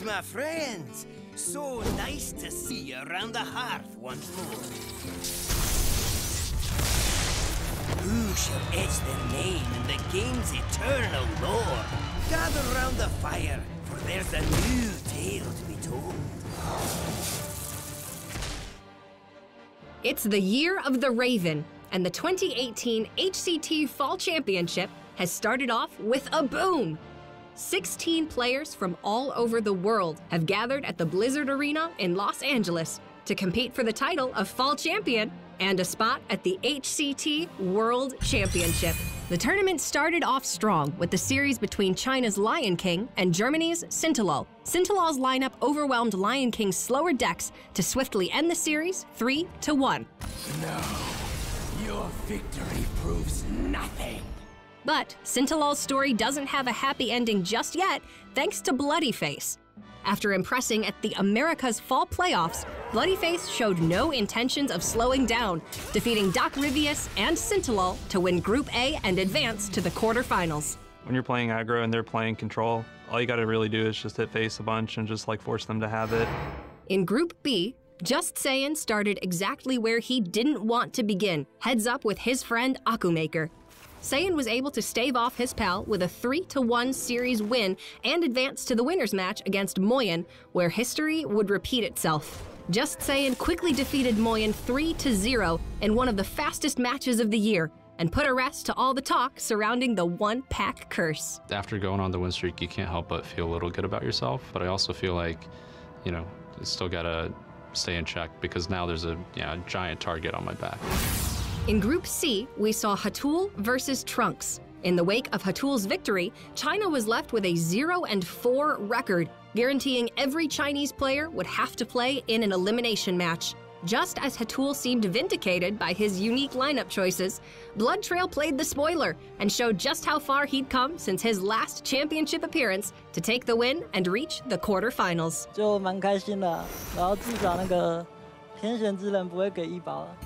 my friends. So nice to see you around the hearth once more. Who shall etch their name in the game's eternal lore? Gather round the fire, for there's a new tale to be told. It's the year of the Raven, and the 2018 HCT Fall Championship has started off with a boom. 16 players from all over the world have gathered at the Blizzard Arena in Los Angeles to compete for the title of Fall Champion and a spot at the HCT World Championship. The tournament started off strong with the series between China's LionKing and Germany's Sintalol. Sintalol's lineup overwhelmed LionKing's slower decks to swiftly end the series 3-1. No, your victory proves nothing. But Sintalol's story doesn't have a happy ending just yet, thanks to Bloodyface. After impressing at the America's Fall Playoffs, Bloodyface showed no intentions of slowing down, defeating DacRyvius and Sintalol to win Group A and advance to the quarterfinals. When you're playing aggro and they're playing control, all you gotta really do is just hit face a bunch and just force them to have it. In Group B, Just Saiyan started exactly where he didn't want to begin, heads up with his friend Akumaker. Saiyan was able to stave off his pal with a 3-1 series win and advance to the winner's match against Moyen, where history would repeat itself. Just Saiyan quickly defeated Moyen 3-0 in one of the fastest matches of the year, and put a rest to all the talk surrounding the one-pack curse. After going on the win streak, you can't help but feel a little good about yourself, but I also feel like, you still gotta stay in check because now there's a giant target on my back. In Group C, we saw Hatul versus Trunks. In the wake of Hatul's victory, China was left with a 0-4 record, guaranteeing every Chinese player would have to play in an elimination match. Just as Hatul seemed vindicated by his unique lineup choices, Blood Trail played the spoiler and showed just how far he'd come since his last championship appearance to take the win and reach the quarterfinals. 就蛮开心的，然后至少那个天选之人不会给一包了。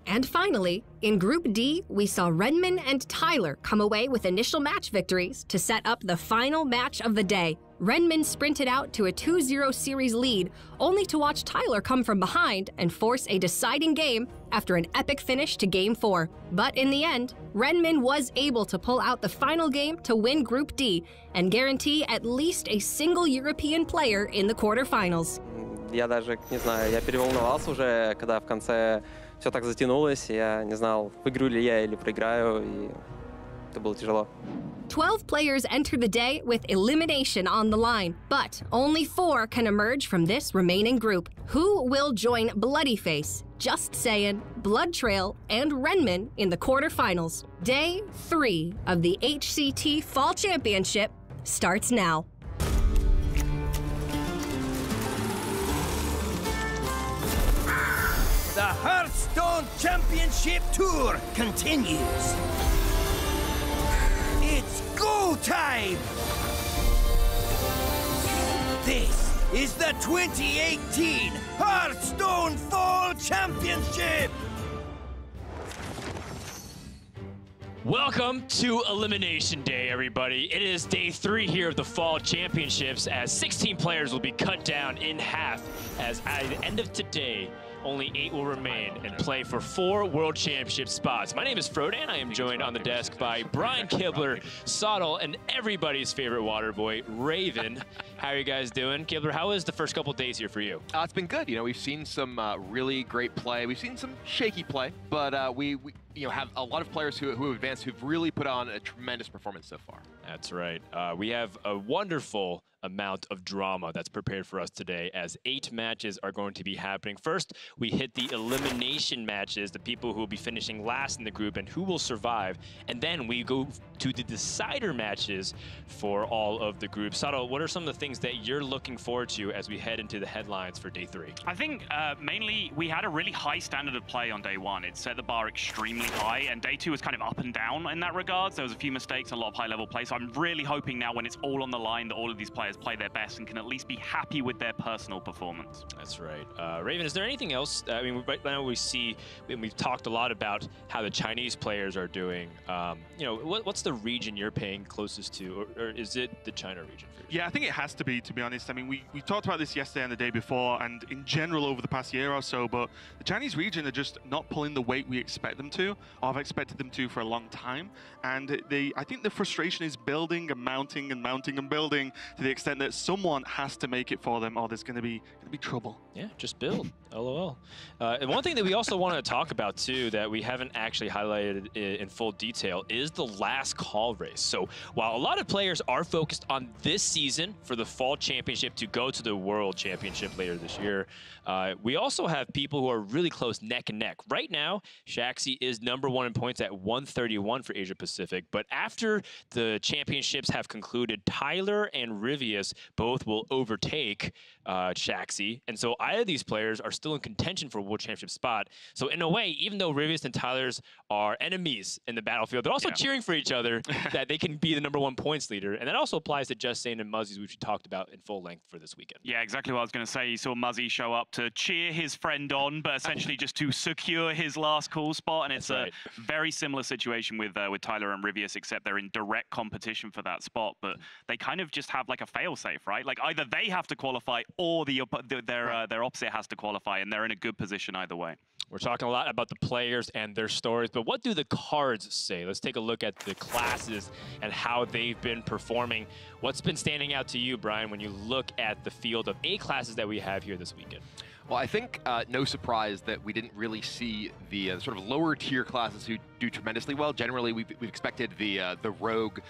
And finally, in Group D, we saw Renmin and Tyler come away with initial match victories to set up the final match of the day. Renmin sprinted out to a 2-0 series lead, only to watch Tyler come from behind and force a deciding game after an epic finish to Game 4. But in the end, Renmin was able to pull out the final game to win Group D and guarantee at least a single European player in the quarterfinals. Я даже, не знаю, я переволновался уже, когда в конце все так затянулось, я не знал, выиграю ли я или проиграю, и это было тяжело. 12 players enter the day with elimination on the line, but only 4 can emerge from this remaining group. Who will join Bloodyface, Just Saiyan, Blood Trail, and Renmin in the quarterfinals? Day 3 of the HCT Fall Championship starts now. The Hearthstone Championship Tour continues. It's go time! This is the 2018 Hearthstone Fall Championship! Welcome to Elimination Day, everybody. It is day 3 here of the Fall Championships as 16 players will be cut down in half as at the end of today, only 8 will remain and play for 4 World Championship spots. My name is Frodan. I am joined on the desk by Brian Kibler, Soddle, and everybody's favorite water boy, Raven. How are you guys doing? Kibler, how was the first couple days here for you? It's been good. We've seen some really great play. We've seen some shaky play, but we have a lot of players who have advanced who've really put on a tremendous performance so far. That's right. We have a wonderful amount of drama that's prepared for us today as 8 matches are going to be happening. First, we hit the elimination matches, the people who will be finishing last in the group and who will survive. And then we go to the decider matches for all of the groups. Sato, what are some of the things that you're looking forward to as we head into the headlines for day 3? I think mainly we had a really high standard of play on day 1. It set the bar extremely high, and day 2 was kind of up and down in that regard. So there was a few mistakes, a lot of high-level play. So I'm really hoping now when it's all on the line that all of these players players play their best and can at least be happy with their personal performance. That's right. Raven, is there anything else? I mean, right now we've talked a lot about how the Chinese players are doing. You know, what's the region you're paying closest to, or is it the China region? Yeah, I think it has to be be honest. I mean, we talked about this yesterday and the day before, and in general over the past year or so, but the Chinese region are just not pulling the weight we expect them to, or have expected them to for a long time. And I think the frustration is building and mounting and mounting and building to the extent that someone has to make it for them, or there's going to be trouble. Yeah, just build. LOL. And one thing that we also want to talk about too that we haven't actually highlighted in full detail is the last call race. So while a lot of players are focused on this season for the fall championship to go to the world championship later this year, we also have people who are really close neck and neck. Right now, Shaxi is #1 in points at 131 for Asia Pacific, but after the championships have concluded, Tyler and Rivius both will overtake Shaxi, and so either of these players are still in contention for a world championship spot. So in a way, even though Rivius and Tyler's are enemies in the battlefield, they're also cheering for each other that they can be the #1 points leader, and that also applies to Just Saying and Muzzies, which we talked about in full length for this weekend. Yeah, exactly what I was going to say. You saw Muzzy show up to cheer his friend on, but essentially just to secure his last call spot, and it's a very similar situation with Tyler and Rivius, except they're in direct competition for that spot, but they kind of just have like a fail-safe, right? Like either they have to qualify or their opposite has to qualify, and they're in a good position either way. We're talking a lot about the players and their stories, but what do the cards say? Let's take a look at the classes and how they've been performing. What's been standing out to you, Brian, when you look at the field of A classes that we have here this weekend? Well, I think no surprise that we didn't really see the sort of lower tier classes who do tremendously well. Generally, we've expected the Rogue,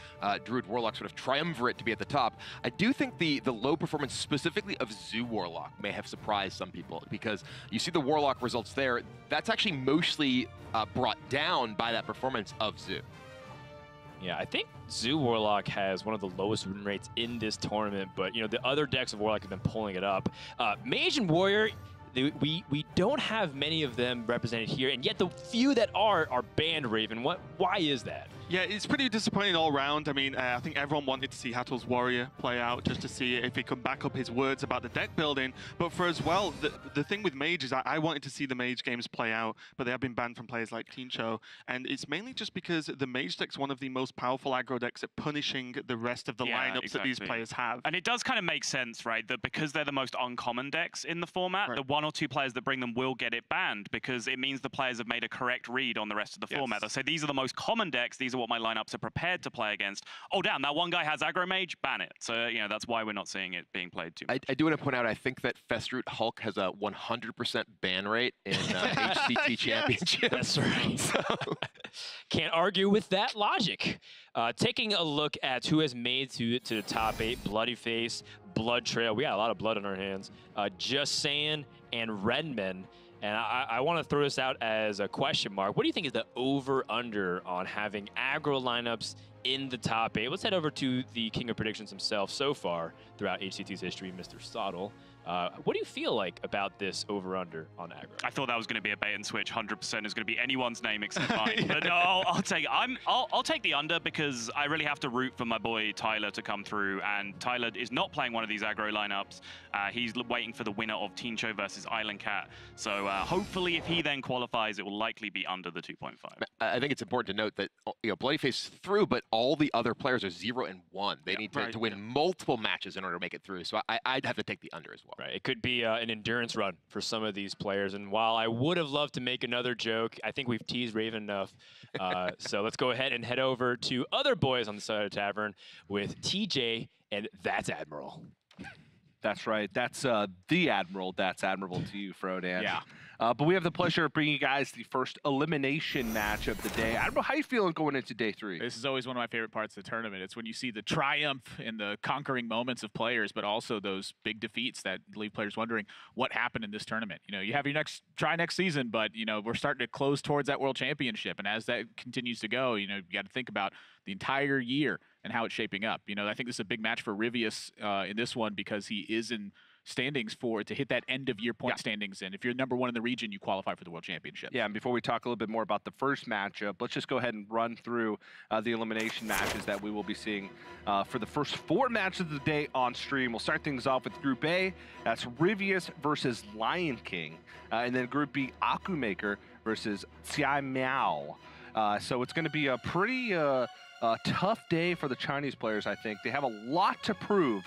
Druid, Warlock sort of triumvirate to be at the top. I do think the low performance specifically of Zoo Warlock may have surprised some people, because you see the Warlock results there. That's actually mostly brought down by that performance of Zoo. Yeah, I think Zoo Warlock has one of the lowest win rates in this tournament, but you know the other decks of Warlock have been pulling it up. Mage and Warrior, we don't have many of them represented here, and yet the few that are banned, Raven. Why is that? Yeah, it's pretty disappointing all round. I mean, I think everyone wanted to see Hattle's Warrior play out just to see if he could back up his words about the deck building. But for as well, the thing with Mage is I wanted to see the Mage games play out, but they have been banned from players like Tincho. And it's mainly just because the Mage deck's one of the most powerful aggro decks at punishing the rest of the lineups that these players have. And it does kind of make sense, right, that because they're the most uncommon decks in the format, the 1 or 2 players that bring them will get it banned, because it means the players have made a correct read on the rest of the format. They'll say, these are the most common decks, these are what my lineups are prepared to play against. Oh, damn, that one guy has aggro Mage, ban it. So, you know, that's why we're not seeing it being played too much. I do want to point out, I think that Festroot Hulk has a 100% ban rate in HCT Championship. That's right. So. Can't argue with that logic. Taking a look at who has made to the top 8, Bloody Face, Blood Trail. We got a lot of blood on our hands. Just Saying, and Redman. And I want to throw this out as a question mark. What do you think is the over-under on having aggro lineups in the top 8? Let's head over to the King of Predictions himself so far throughout HCT's history, Mr. Sottle. What do you feel like about this over-under on aggro? I thought that was going to be a bait and switch. 100% is going to be anyone's name except mine. But no, I'll take it. I'll take the under, because I really have to root for my boy Tyler to come through, and Tyler is not playing one of these aggro lineups. He's waiting for the winner of Tincho versus Island Cat. So hopefully, if he then qualifies, it will likely be under the 2.5. I think it's important to note that Bloodyface through, but all the other players are 0 and 1. They need to win multiple matches in order to make it through. So I'd have to take the under as well. Right, it could be an endurance run for some of these players. And while I would have loved to make another joke, I think we've teased Raven enough. So let's go ahead and head over to other boys on the side of the tavern with TJ and That's Admiral. That's right. That's the Admiral. That's admirable to you, Frodan. Yeah. But we have the pleasure of bringing you guys the first elimination match of the day. Admiral, how you feeling going into day 3? This is always one of my favorite parts of the tournament. It's when you see the triumph and the conquering moments of players, but also those big defeats that leave players wondering what happened in this tournament. You know, you have your try next season, but, you know, we're starting to close towards that world championship. And as that continues to go, you know, you got to think about the entire year. and how it's shaping up. You know, I think this is a big match for Ryvius in this one because he is in standings to hit that end of year point standings. And if you're #1 in the region, you qualify for the World Championship. Yeah, and before we talk a little bit more about the first matchup, let's just go ahead and run through the elimination matches that we will be seeing for the first 4 matches of the day on stream. We'll start things off with Group A. That's Ryvius versus GoeLionKing. And then Group B, Akumaker versus Xiai Miao. So it's going to be a pretty tough day for the Chinese players, I think. They have a lot to prove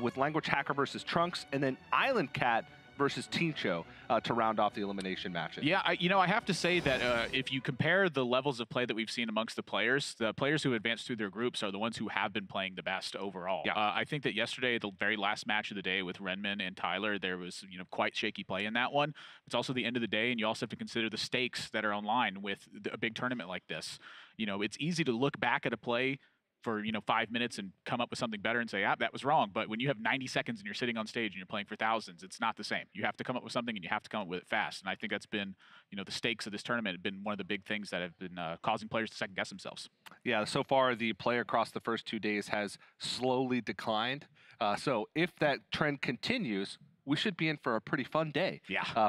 with Language Hacker versus Trunks, and then Island Cat versus Tincho to round off the elimination matches. Yeah, I have to say that if you compare the levels of play that we've seen amongst the players who advanced through their groups are the ones who have been playing the best overall. Yeah. I think that yesterday, the very last match of the day with Renmin and Tyler, there was quite shaky play in that one. It's also the end of the day, and you also have to consider the stakes that are online with a big tournament like this. It's easy to look back at a play for 5 minutes and come up with something better and say, that was wrong. But when you have 90 seconds and you're sitting on stage and you're playing for thousands, it's not the same. You have to come up with something, and you have to come up with it fast. And I think that's been, the stakes of this tournament have been one of the big things that have been causing players to second guess themselves. Yeah, so far the play across the first 2 days has slowly declined. So if that trend continues, we should be in for a pretty fun day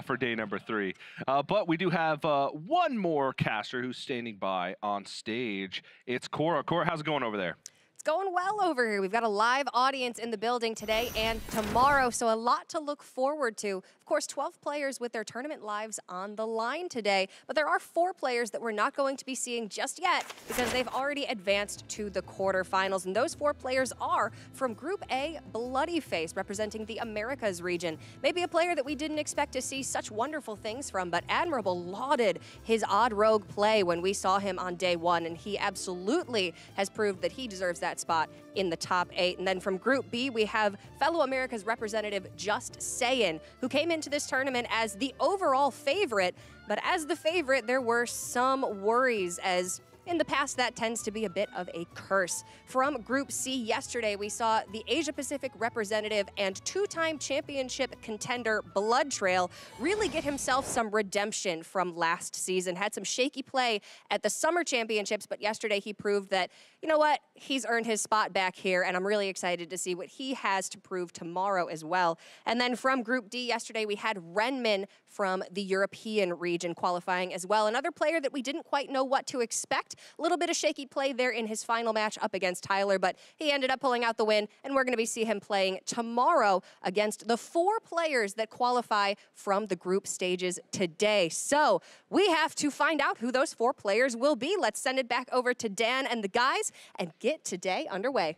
for day number 3. But we do have one more caster who's standing by on stage. It's Cora. Cora, how's it going over there? It's going well over here. We've got a live audience in the building today and tomorrow, so a lot to look forward to. Of course, 12 players with their tournament lives on the line today, but there are 4 players that we're not going to be seeing just yet because they've already advanced to the quarterfinals, and those 4 players are from Group A, Bloody Face, representing the Americas region. Maybe a player that we didn't expect to see such wonderful things from, but Admirable lauded his odd rogue play when we saw him on day 1, and he absolutely has proved that he deserves that spot in the top 8. And then from Group B, we have fellow America's representative Just Sayin, who came into this tournament as the overall favorite, but as the favorite, there were some worries, as in the past, that tends to be a bit of a curse. From Group C yesterday, we saw the Asia-Pacific representative and 2-time championship contender Blood Trail really get himself some redemption from last season. Had some shaky play at the Summer Championships, but yesterday he proved that, you know what, he's earned his spot back here, and I'm really excited to see what he has to prove tomorrow as well. And then from Group D yesterday, we had Renmin from the European region qualifying as well. Another player that we didn't quite know what to expect. A little bit of shaky play there in his final match up against Tyler, but he ended up pulling out the win, and we're going to see him playing tomorrow against the 4 players that qualify from the group stages today. So we have to find out who those 4 players will be. Let's send it back over to Dan and the guys and get today underway.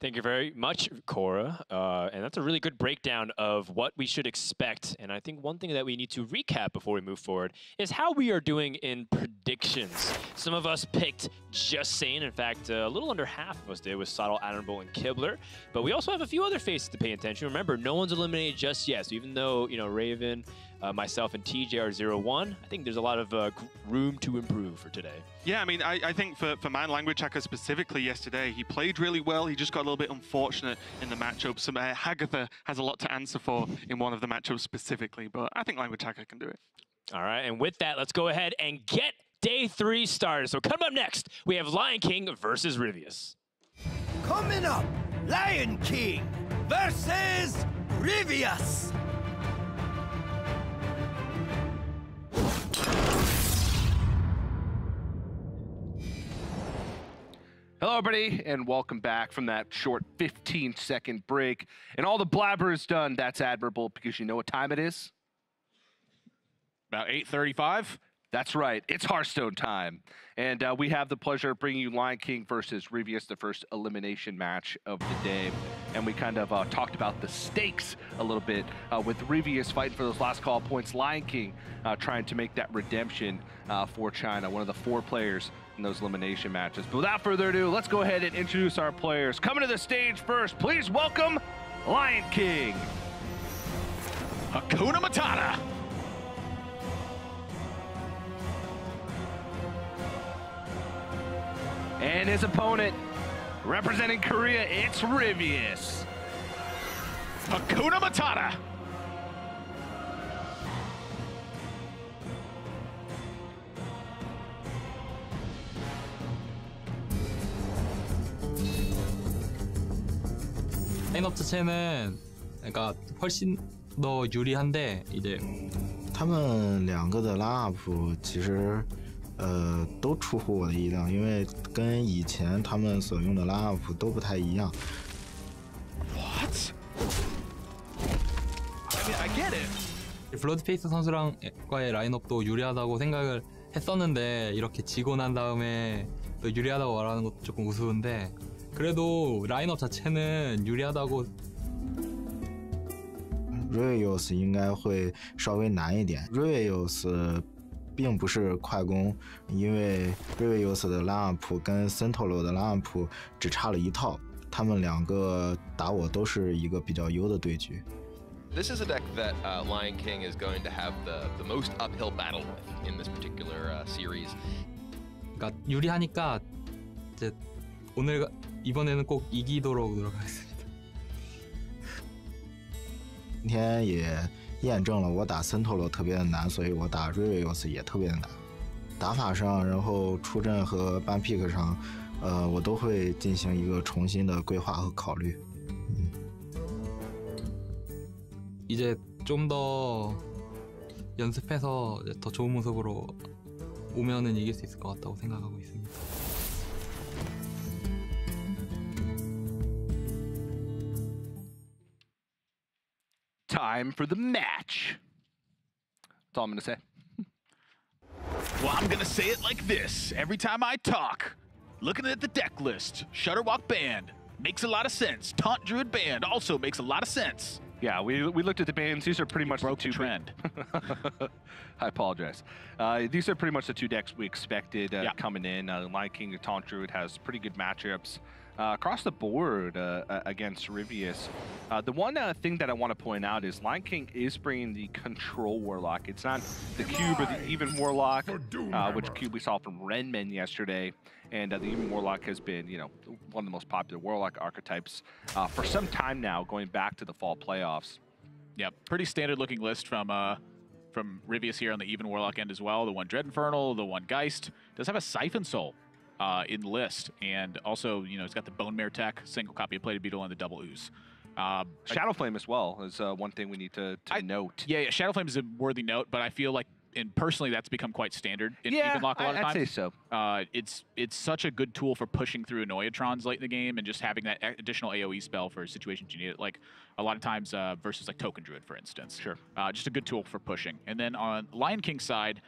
Thank you very much, Cora. And that's a really good breakdown of what we should expect. And I think one thing that we need to recap before we move forward is how we are doing in predictions. Some of us picked Just Sayin. In fact, a little under half of us did with Sottle, Admirable, and Kibler. But we also have a few other faces to pay attention. Remember, no one's eliminated just yet. So even though, Raven, myself, and TJ are 0-1, I think there's a lot of room to improve for today. Yeah, I mean, I think for Man Language Hacker specifically yesterday, he played really well. He just got a little bit unfortunate in the matchups. Hagatha has a lot to answer for in one of the matchups specifically, but I think Language Hacker can do it. All right, and with that, let's go ahead and get day 3 started. So coming up next, we have GoeLionKing versus Ryvius. Coming up, GoeLionKing versus Ryvius. Hello, everybody, and welcome back from that short 15-second break. And all the blabber is done. That's admirable, because you know what time it is? About 8:35. That's right. It's Hearthstone time. And we have the pleasure of bringing you GoeLionKing versus Ryvius, the first elimination match of the day. And we kind of talked about the stakes a little bit with Ryvius fighting for those last call points. GoeLionKing trying to make that redemption for China, one of the 4 players in those elimination matches. But without further ado, let's go ahead and introduce our players. Coming to the stage first, please welcome GoeLionKing. Hakuna Matata. And his opponent, representing Korea, it's Ryvius. Hakuna Matata. 라인업 자체는 그러니까 훨씬 더 유리한데 이제 他们两个的 line-up 其实都出乎我的意料，因为跟以前他们所用的 line-up 都不太一样。What? I mean, I get it. 블러드페이스 선수랑과의 라인업도 유리하다고 생각을 했었는데 이렇게 지고 난 다음에 또 유리하다고 말하는 것도 조금 우스운데 그래도 라인업 자체는 유리하다고. GoeLionKing 应该会稍微难一点。GoeLionKing 并不是快攻，因为 GoeLionKing 的 line-up 跟 Sentinel 的 line-up 只差了一套，他们两个打我都是一个比较优的对局。 This is a deck that LionKing is going to have the most uphill battle with in this particular series. 그러니까 유리하니까 이제 이번에는 꼭 이기도록 노력하겠습니다. 今天也验证了我打 Sentinel 特别的难，所以我打 GoeLionKing 也特别的难。打法上，然后出阵和ban pick 上，我都会进行一个重新的规划和考虑。 이제 좀 더 연습해서 더 좋은 모습으로 오면은 이길 수 있을 것 같다고 생각하고 있습니다. Time for the match. That's all I'm gonna say. Well, I'm gonna say it like this. Every time I talk, looking at the deck list, Shutterwalk Band makes a lot of sense. Taunt Druid Band also makes a lot of sense. Yeah, we looked at the bands. These are pretty much broke the two trend. I apologize. These are pretty much the two decks we expected coming in. LionKing and Taunt Druid has pretty good matchups across the board against Ryvius. The one thing that I want to point out is LionKing is bringing the Control Warlock. It's not the Cube or the Even Warlock, which Cube we saw from Renman yesterday. And the Even Warlock has been, you know, one of the most popular Warlock archetypes for some time now, going back to the fall playoffs. Yeah, pretty standard looking list from Ryvius here on the Even Warlock end as well. The one Dread Infernal, the one Geist. Does have a Siphon Soul in the list. And also, you know, it's got the Bone Mare tech, single copy of Plated Beetle, and the Double Ooze. Shadow Flame as well is one thing we need to note. Yeah, Shadow Flame is a worthy note, but I feel like, and personally, that's become quite standard in Evenlock a lot of times. I'd say so. It's such a good tool for pushing through Annoyatrons late in the game and just having that additional AoE spell for situations you need it. Like a lot of times versus like Token Druid, for instance. Sure. Just a good tool for pushing. And then on LionKing's side,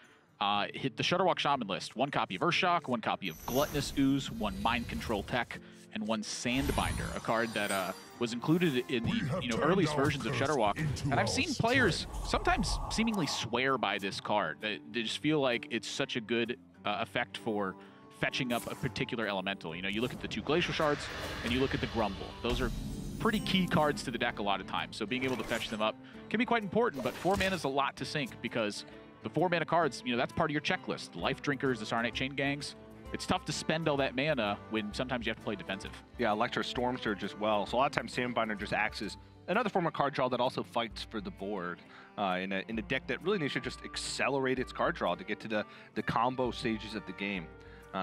hit the Shutterwalk Shaman list. One copy of Earthshock, one copy of Gluttonous Ooze, one Mind Control Tech, and one Sandbinder, a card that was included in the earliest versions of Shutterwalk. And I've seen players sometimes seemingly swear by this card. They just feel like it's such a good effect for fetching up a particular elemental. You know, you look at the two Glacial Shards and you look at the Grumble. Those are pretty key cards to the deck a lot of times. So being able to fetch them up can be quite important, but 4 mana is a lot to sink because the 4 mana cards, you know, that's part of your checklist. The Life Drinkers, the Sarnate Chain Gangs. It's tough to spend all that mana when sometimes you have to play defensive. Yeah, Electro Storm Surge as well. So a lot of times Sandbinder just acts as another form of card draw that also fights for the board in a deck that really needs to just accelerate its card draw to get to the combo stages of the game.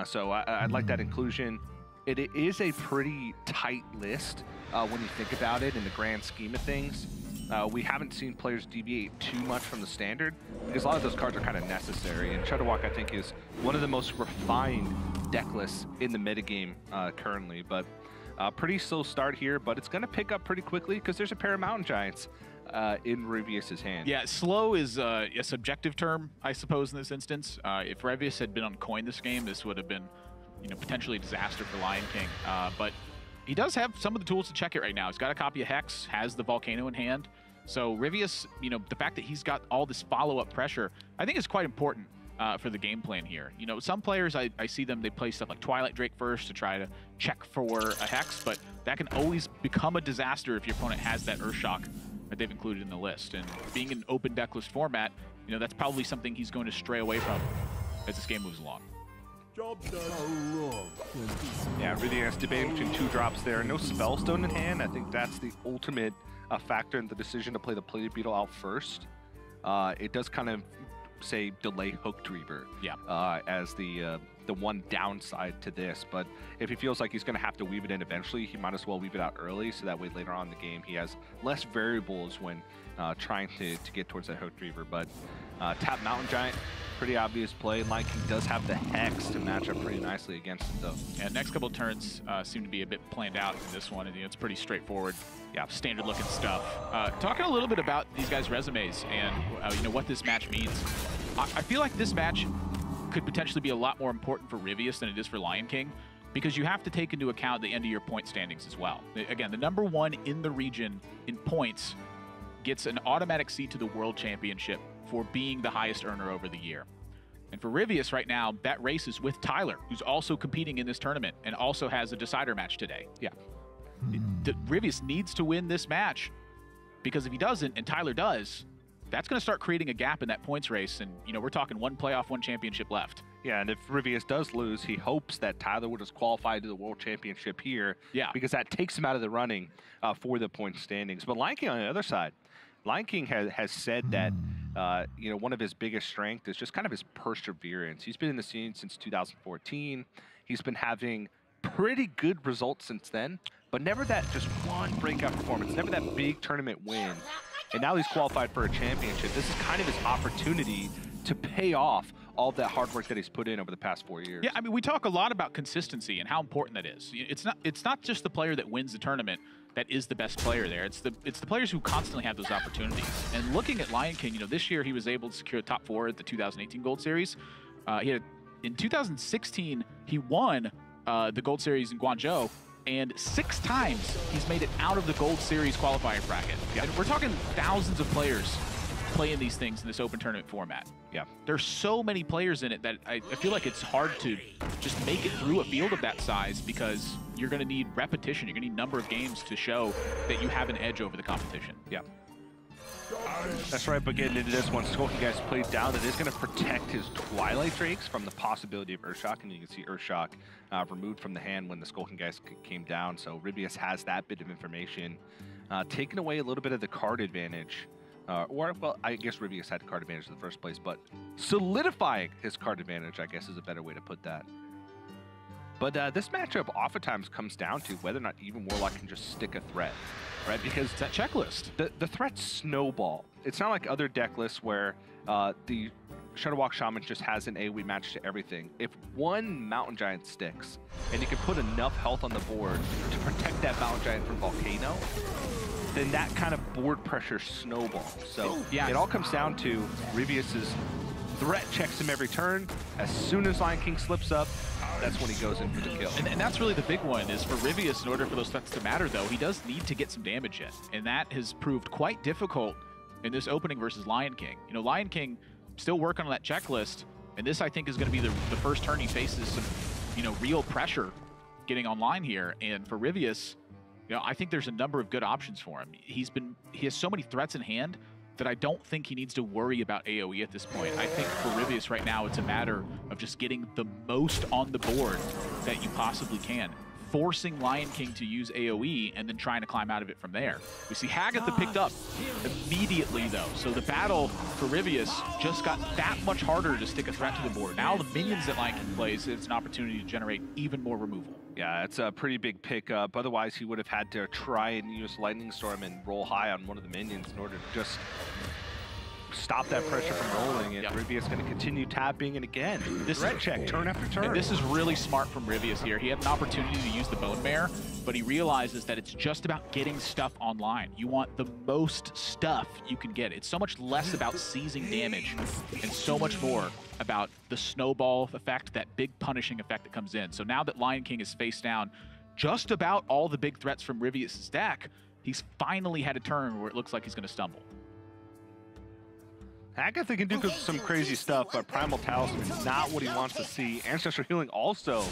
So I'd like that inclusion. It is a pretty tight list when you think about it in the grand scheme of things. We haven't seen players deviate too much from the standard because a lot of those cards are kind of necessary. And Shutterwalk, I think, is one of the most refined deck lists in the metagame currently. But pretty slow start here, but it's going to pick up pretty quickly because there's a pair of Mountain Giants in Ryvius' hand. Yeah, slow is a subjective term, I suppose, in this instance. If Ryvius had been on coin this game, this would have been, you know, potentially a disaster for LionKing. But he does have some of the tools to check it right now. He's got a copy of Hex, has the Volcano in hand. So Ryvius, you know, the fact that he's got all this follow-up pressure, I think is quite important for the game plan here. You know, some players, I see them, they play stuff like Twilight Drake first to try to check for a Hex, but that can always become a disaster if your opponent has that Earthshock that they've included in the list. And being an open deck list format, you know, that's probably something he's going to stray away from as this game moves along. Yeah, really has debating between 2 drops there. No Spellstone in hand. I think that's the ultimate factor in the decision to play the Plated Beetle out first. It does kind of say delay Hooked Reaver as the the one downside to this. But if he feels like he's going to have to weave it in eventually, he might as well weave it out early, so that way later on in the game he has less variables when trying to get towards that Hooked Reaver. But tap Mountain Giant, pretty obvious play. LionKing does have the Hex to match up pretty nicely against it, though. Yeah, next couple of turns seem to be a bit planned out in this one, and it's pretty straightforward. Yeah, standard looking stuff. Talking a little bit about these guys' resumes and what this match means. I feel like this match could potentially be a lot more important for Ryvius than it is for LionKing, because you have to take into account the end of your point standings as well. Again, the #1 in the region in points gets an automatic seat to the World Championship for being the highest earner over the year. And for Ryvius right now, that race is with Tyler, who's also competing in this tournament and also has a decider match today. Yeah. Ryvius needs to win this match, because if he doesn't and Tyler does, that's going to start creating a gap in that points race. And, we're talking 1 playoff, 1 championship left. Yeah, and if Ryvius does lose, he hopes that Tyler would just qualify to the World Championship here. Yeah. Because that takes him out of the running for the point standings. But LionKing on the other side, LionKing has said that, one of his biggest strengths is just kind of his perseverance. He's been in the scene since 2014. He's been having pretty good results since then, but never that just one breakout performance, never that big tournament win. And now he's qualified for a championship. This is kind of his opportunity to pay off all of that hard work that he's put in over the past 4 years. Yeah, I mean, we talk a lot about consistency and how important that is. It's not just the player that wins the tournament that is the best player there. It's the players who constantly have those opportunities. And looking at LionKing, this year he was able to secure top 4 at the 2018 Gold Series. In 2016, he won the Gold Series in Guangzhou, and 6 times he's made it out of the Gold Series qualifier bracket. Yeah. And we're talking thousands of players playing these things in this open tournament format. Yeah. There's so many players in it that I feel like it's hard to just make it through a field of that size, because you're going to need repetition. You're going to need number of games to show that you have an edge over the competition. Yeah. That's right, but getting into this one, Skulking Geist played down. It is going to protect his Twilight Drakes from the possibility of Earthshock, and you can see Earthshock removed from the hand when the Skulking Geist came down, so Ryvius has that bit of information. Taking away a little bit of the card advantage, well, I guess Ryvius had card advantage in the first place, but solidifying his card advantage, I guess, is a better way to put that. But this matchup oftentimes comes down to whether or not even Warlock can just stick a threat, right? Because it's that checklist. The threats snowball. It's not like other deck lists where the Shadowwalk Shaman just has an AoE match to everything. If one Mountain Giant sticks, and you can put enough health on the board to protect that Mountain Giant from Volcano, then that kind of board pressure snowballs. So yeah, it all comes down to Ryvius's threat checks him every turn. As soon as LionKing slips up, that's when he goes in for the kill. And that's really the big one, is for Ryvius, in order for those threats to matter, though, he does need to get some damage in. And that has proved quite difficult in this opening versus LionKing. LionKing still working on that checklist, and this, I think, is going to be the first turn he faces some, real pressure getting online here. And for Ryvius, I think there's a number of good options for him. He has so many threats in hand that I don't think he needs to worry about AoE at this point. I think for Ryvius right now, it's a matter of just getting the most on the board that you possibly can, forcing LionKing to use AoE and then trying to climb out of it from there. We see Hagatha picked up immediately, though, so the battle for Ryvius just got that much harder to stick a threat to the board. Now the minions that LionKing plays, it's an opportunity to generate even more removal. Yeah, it's a pretty big pickup. Otherwise, he would have had to try and use Lightning Storm and roll high on one of the minions in order to just stop that pressure from rolling. And Ryvius going to continue tapping, and again, this threat check turn after turn. And this is really smart from Ryvius here. He had an opportunity to use the Bone Mare, but he realizes that it's just about getting stuff online. You want the most stuff you can get. It's so much less about seizing damage and so much more about the snowball effect, that big punishing effect that comes in. So now that LionKing is face down just about all the big threats from Ryvius' deck, he's finally had a turn where it looks like he's going to stumble. Hagatha can do some crazy stuff, but Primal Talisman is not what he wants to see. Ancestral Healing also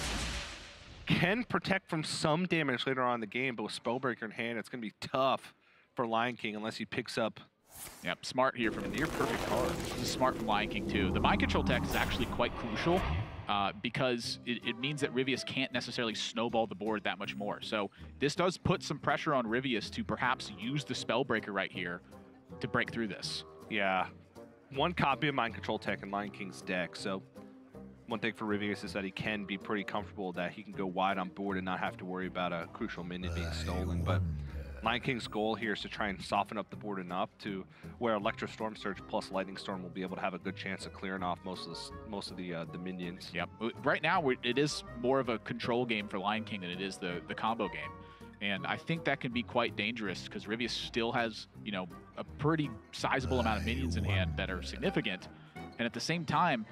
can protect from some damage later on in the game, but with Spellbreaker in hand, it's going to be tough for LionKing unless he picks up. Yep, smart here from a near perfect card. This is smart from LionKing too. The mind control tech is actually quite crucial because it means that Ryvius can't necessarily snowball the board that much more. So this does put some pressure on Ryvius to perhaps use the Spellbreaker right here to break through this. Yeah. One copy of Mind Control Tech in LionKing's deck, so one thing for Ryvius is that he can be pretty comfortable that he can go wide on board and not have to worry about a crucial minion being stolen. But LionKing's goal here is to try and soften up the board enough to where Electro Storm Surge plus Lightning Storm will be able to have a good chance of clearing off most of the minions. Yep. Right now, it is more of a control game for LionKing than it is the combo game. And I think that can be quite dangerous because Ryvius still has, you know, a pretty sizable amount of minions in hand that are significant. And at the same time,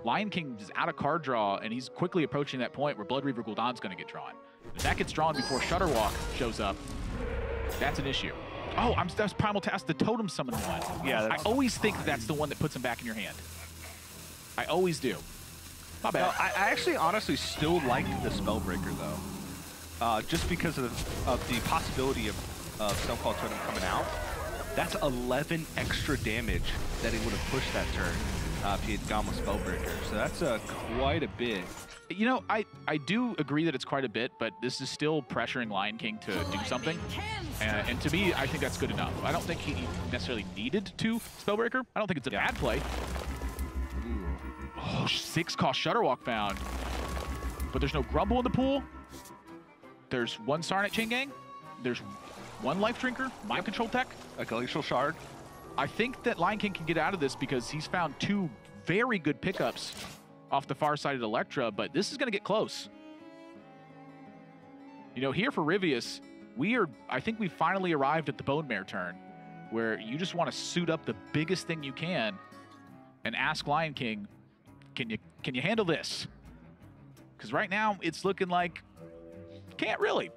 LionKing is out of card draw, and he's quickly approaching that point where Blood Reaver Gul'dan's going to get drawn. If that gets drawn before Shutterwalk shows up, that's an issue. Oh, that's Primal Task, the Totem Summon one. Yeah, I always think that's the one that puts him back in your hand. I always do. My bad. No, I actually honestly still like the Spellbreaker, though. Just because of the possibility of Snowclaw Totem coming out. That's 11 extra damage that he would have pushed that turn if he had gone with Spellbreaker. So that's quite a bit. You know, I do agree that it's quite a bit, but this is still pressuring LionKing to do something. And to me, I think that's good enough. I don't think he necessarily needed to Spellbreaker. I don't think it's a bad play. Oh, 6-cost Shutterwalk found. But there's no Grumble in the pool. There's one Sarnet Chain Gang. There's one Life Drinker, Mind Control Tech. A Glacial Shard. I think that LionKing can get out of this because he's found 2 very good pickups off the far side of Electra, but this is going to get close. You know, here for Ryvius, I think we finally arrived at the Bone Mare turn, where you just want to suit up the biggest thing you can and ask LionKing, can you handle this? Because right now, it's looking like, can't really.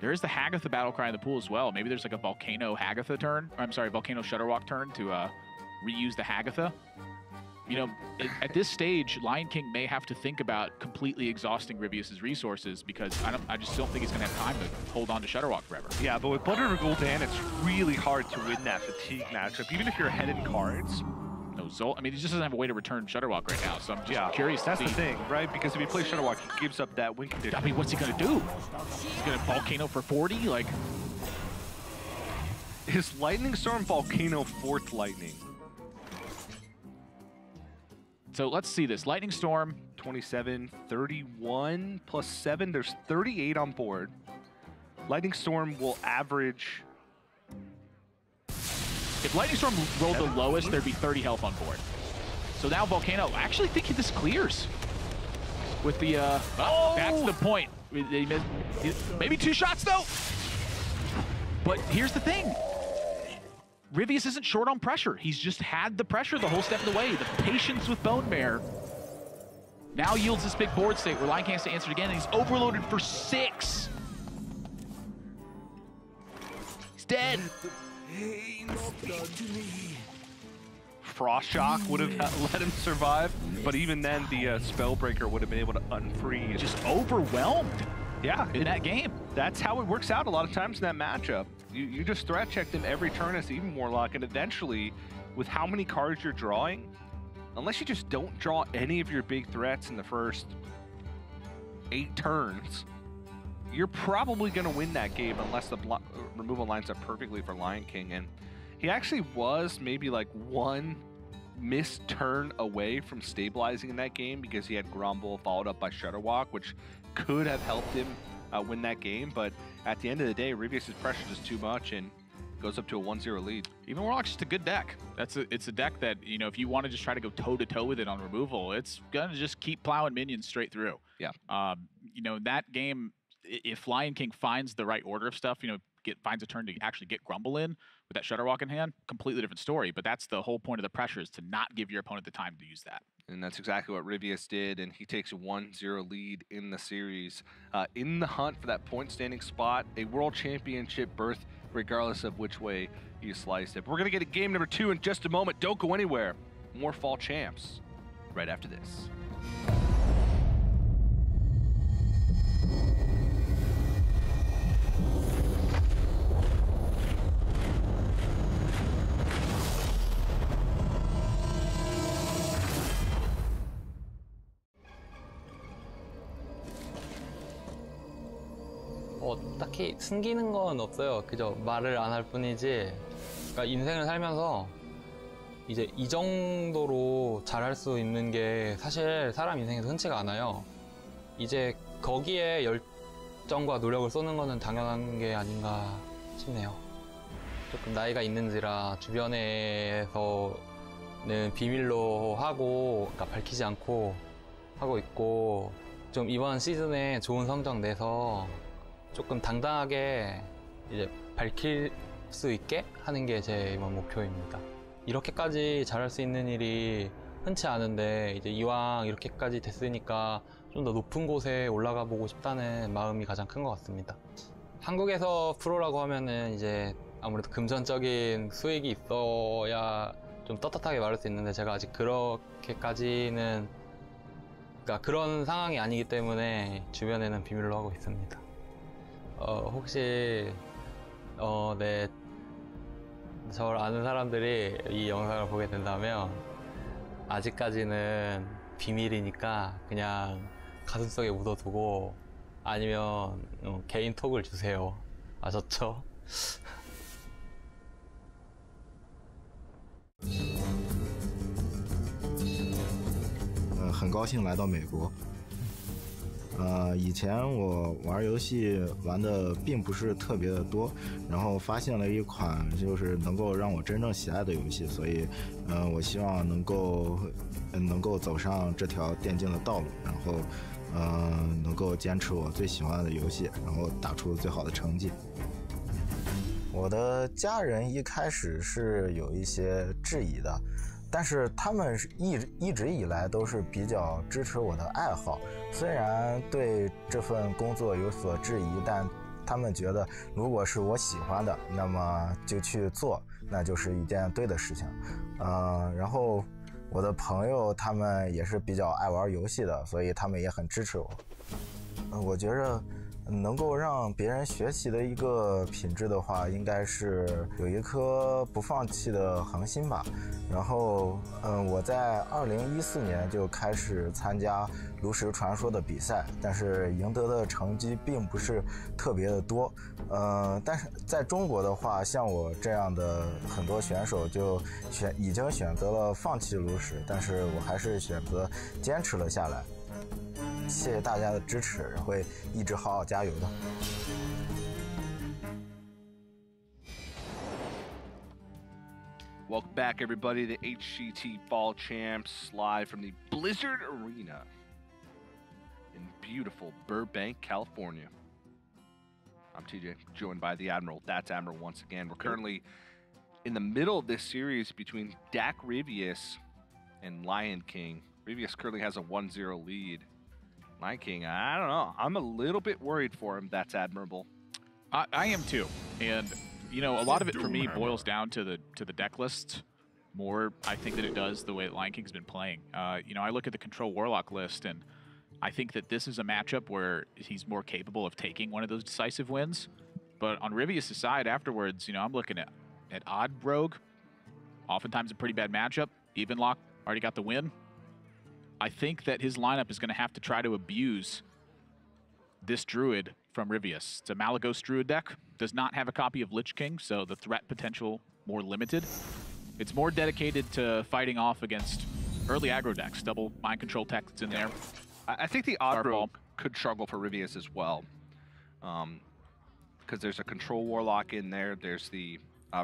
There is the Hagatha Battlecry in the pool as well. Maybe there's like a Volcano Hagatha turn. I'm sorry, Volcano Shutterwalk turn to reuse the Hagatha. You know, at this stage, LionKing may have to think about completely exhausting Ryvius's resources because I just don't think he's going to have time to hold on to Shutterwalk forever. Yeah, but with Blood River Gul'dan, it's really hard to win that fatigue matchup, even if you're ahead in cards. No Zolt. I mean, he just doesn't have a way to return Shutterwalk right now, so I'm just curious that's to see. The thing, right? Because if he plays Shutterwalk, he gives up that win condition. I mean, what's he going to do? He's going to Volcano for 40? Like, is Lightning Storm Volcano 4th Lightning? So let's see this. Lightning Storm. 27, 31 plus 7. There's 38 on board. Lightning Storm will average... If Lightning Storm rolled the lowest, there'd be 30 health on board. So now Volcano, I actually think this clears. With the, that's the point. Maybe 2 shots though. But here's the thing. Ryvius isn't short on pressure. He's just had the pressure the whole step of the way. The patience with Bone Mare now yields this big board state where LionKing has to answer it again, and he's overloaded for 6. He's dead. Frost Shock would have let him survive, but even then the Spellbreaker would have been able to unfreeze. Just overwhelmed. Yeah, in that game. That's how it works out a lot of times in that matchup. You just threat check them every turn as Even Warlock, and eventually, with how many cards you're drawing, unless you just don't draw any of your big threats in the first 8 turns, you're probably going to win that game unless the removal lines up perfectly for LionKing. And he actually was maybe like 1 missed turn away from stabilizing in that game because he had Grumble followed up by Shutterwalk, which could have helped him win that game. But at the end of the day, Ryvius' pressure is too much and goes up to a 1-0 lead. Even Warlock's just a good deck. It's a deck that, you know, if you want to just try to go toe-to-toe with it on removal, it's going to just keep plowing minions straight through. Yeah. You know, that game, if LionKing finds the right order of stuff, you know, finds a turn to actually get Grumble in with that Shutterwalk in hand, completely different story. But that's the whole point of the pressure, is to not give your opponent the time to use that. And that's exactly what Ryvius did, and he takes a 1-0 lead in the series. In the hunt for that point-standing spot, a World Championship berth, regardless of which way you slice it. We're going to get a game number 2 in just a moment. Don't go anywhere. More Fall Champs right after this. 딱히 숨기는 건 없어요. 그저 말을 안 할 뿐이지 그러니까 인생을 살면서 이제 이 정도로 잘할 수 있는 게 사실 사람 인생에서 흔치가 않아요. 이제 거기에 열정과 노력을 쏟는 거는 당연한 게 아닌가 싶네요. 조금 나이가 있는지라 주변에서는 비밀로 하고, 그러니까 밝히지 않고 하고 있고, 좀 이번 시즌에 좋은 성적 내서 조금 당당하게 이제 밝힐 수 있게 하는 게 제 이번 목표입니다. 이렇게까지 잘할 수 있는 일이 흔치 않은데 이제 이왕 이렇게까지 됐으니까 좀 더 높은 곳에 올라가 보고 싶다는 마음이 가장 큰 것 같습니다. 한국에서 프로라고 하면은 이제 아무래도 금전적인 수익이 있어야 좀 떳떳하게 말할 수 있는데 제가 아직 그렇게까지는, 그러니까 그런 상황이 아니기 때문에 주변에는 비밀로 하고 있습니다. 혹시 네, 저를 아는 사람들이 이 영상을 보게 된다면 아직까지는 비밀이니까 그냥 가슴속에 묻어두고 아니면 개인 톡을 주세요. 아셨죠? 很高兴来到美国。以前我玩游戏玩的并不是特别的多，然后发现了一款就是能够让我真正喜爱的游戏，所以我希望能够走上这条电竞的道路，然后能够坚持我最喜欢的游戏，然后打出最好的成绩。我的家人一开始是有一些质疑的，但是他们一直以来都是比较支持我的爱好，虽然对这份工作有所质疑，但他们觉得如果是我喜欢的，那么就去做，那就是一件对的事情。然后我的朋友他们也是比较爱玩游戏的，所以他们也很支持我。我觉着能够让别人学习的一个品质的话，应该是有一颗不放弃的恒心吧。然后，我在2014年就开始参加炉石传说的比赛，但是赢得的成绩并不是特别的多。但是在中国的话，像我这样的很多选手就已经选择了放弃炉石，但是我还是选择坚持了下来。谢谢大家的支持，会一直好好加油的。Welcome back, everybody, to HCT Fall Champs, live from the Blizzard Arena in beautiful Burbank, California. I'm TJ, joined by the Admiral. That's Admiral once again. We're currently in the middle of this series between DacRyvius and LionKing. Ryvius currently has a 1-0 lead. LionKing, I don't know. I'm a little bit worried for him. That's admirable. I am too. And you know, a lot of it for me boils down to the deck list more, I think, than it does the way that LionKing's been playing. You know, I look at the Control Warlock list, and I think that this is a matchup where he's more capable of taking one of those decisive wins. But on Ryvius' side afterwards, you know, I'm looking at Odd Rogue, oftentimes a pretty bad matchup. Evenlock already got the win. I think that his lineup is going to have to try to abuse this Druid from Ryvius. It's a Malagos Druid deck. Does not have a copy of Lich King, so the threat potential more limited. It's more dedicated to fighting off against early aggro decks. Double mind control tech that's in there. I think the Odd Rogue could struggle for Ryvius as well. Because there's a Control Warlock in there. There's the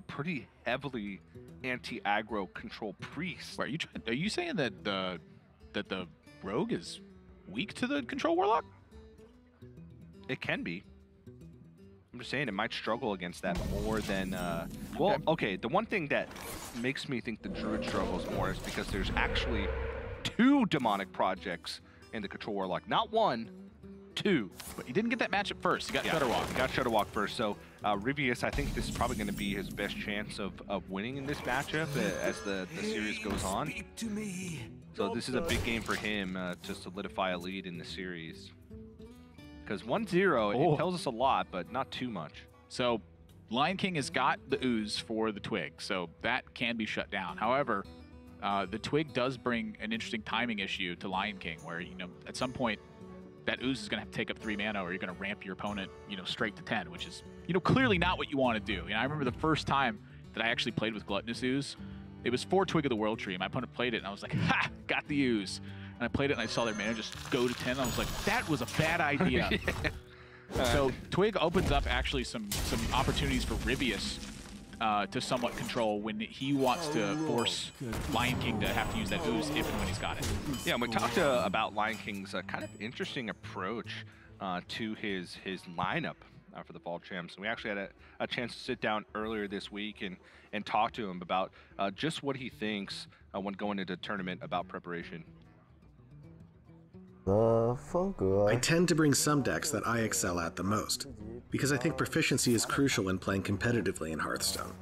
pretty heavily anti-aggro Control Priest. Are you saying that the Rogue is weak to the Control Warlock? It can be. I'm just saying it might struggle against that more than... well, okay, the one thing that makes me think the Druid struggles more is because there's actually 2 demonic projects in the Control Warlock. Not 1, 2. But he didn't get that matchup first. He got Shudderwalk. He got Shudderwalk first. So Ryvius, I think this is probably going to be his best chance of winning in this matchup as the series goes on. So this is a big game for him to solidify a lead in the series. Because 1-0, it tells us a lot, but not too much. So LionKing has got the ooze for the Twig, so that can be shut down. However, the Twig does bring an interesting timing issue to LionKing, where, you know, at some point, that ooze is going to have to take up 3 mana, or you're going to ramp your opponent, you know, straight to 10, which is, you know, clearly not what you want to do. You know, I remember the first time that I actually played with Gluttonous Ooze. It was 4 Twig of the World Tree. My opponent played it, and I was like, ha! Got the Ooze. And I played it, and I saw their mana just go to 10. And I was like, that was a bad idea. So Twig opens up actually some opportunities for Ryvius to somewhat control when he wants to force LionKing to have to use that Ooze if and when he's got it. Yeah, and we talked about LionKing's kind of interesting approach to his lineup for the Fall Champs. And we actually had a chance to sit down earlier this week and talk to him about just what he thinks when going into the tournament about preparation. I tend to bring some decks that I excel at the most, because I think proficiency is crucial when playing competitively in Hearthstone.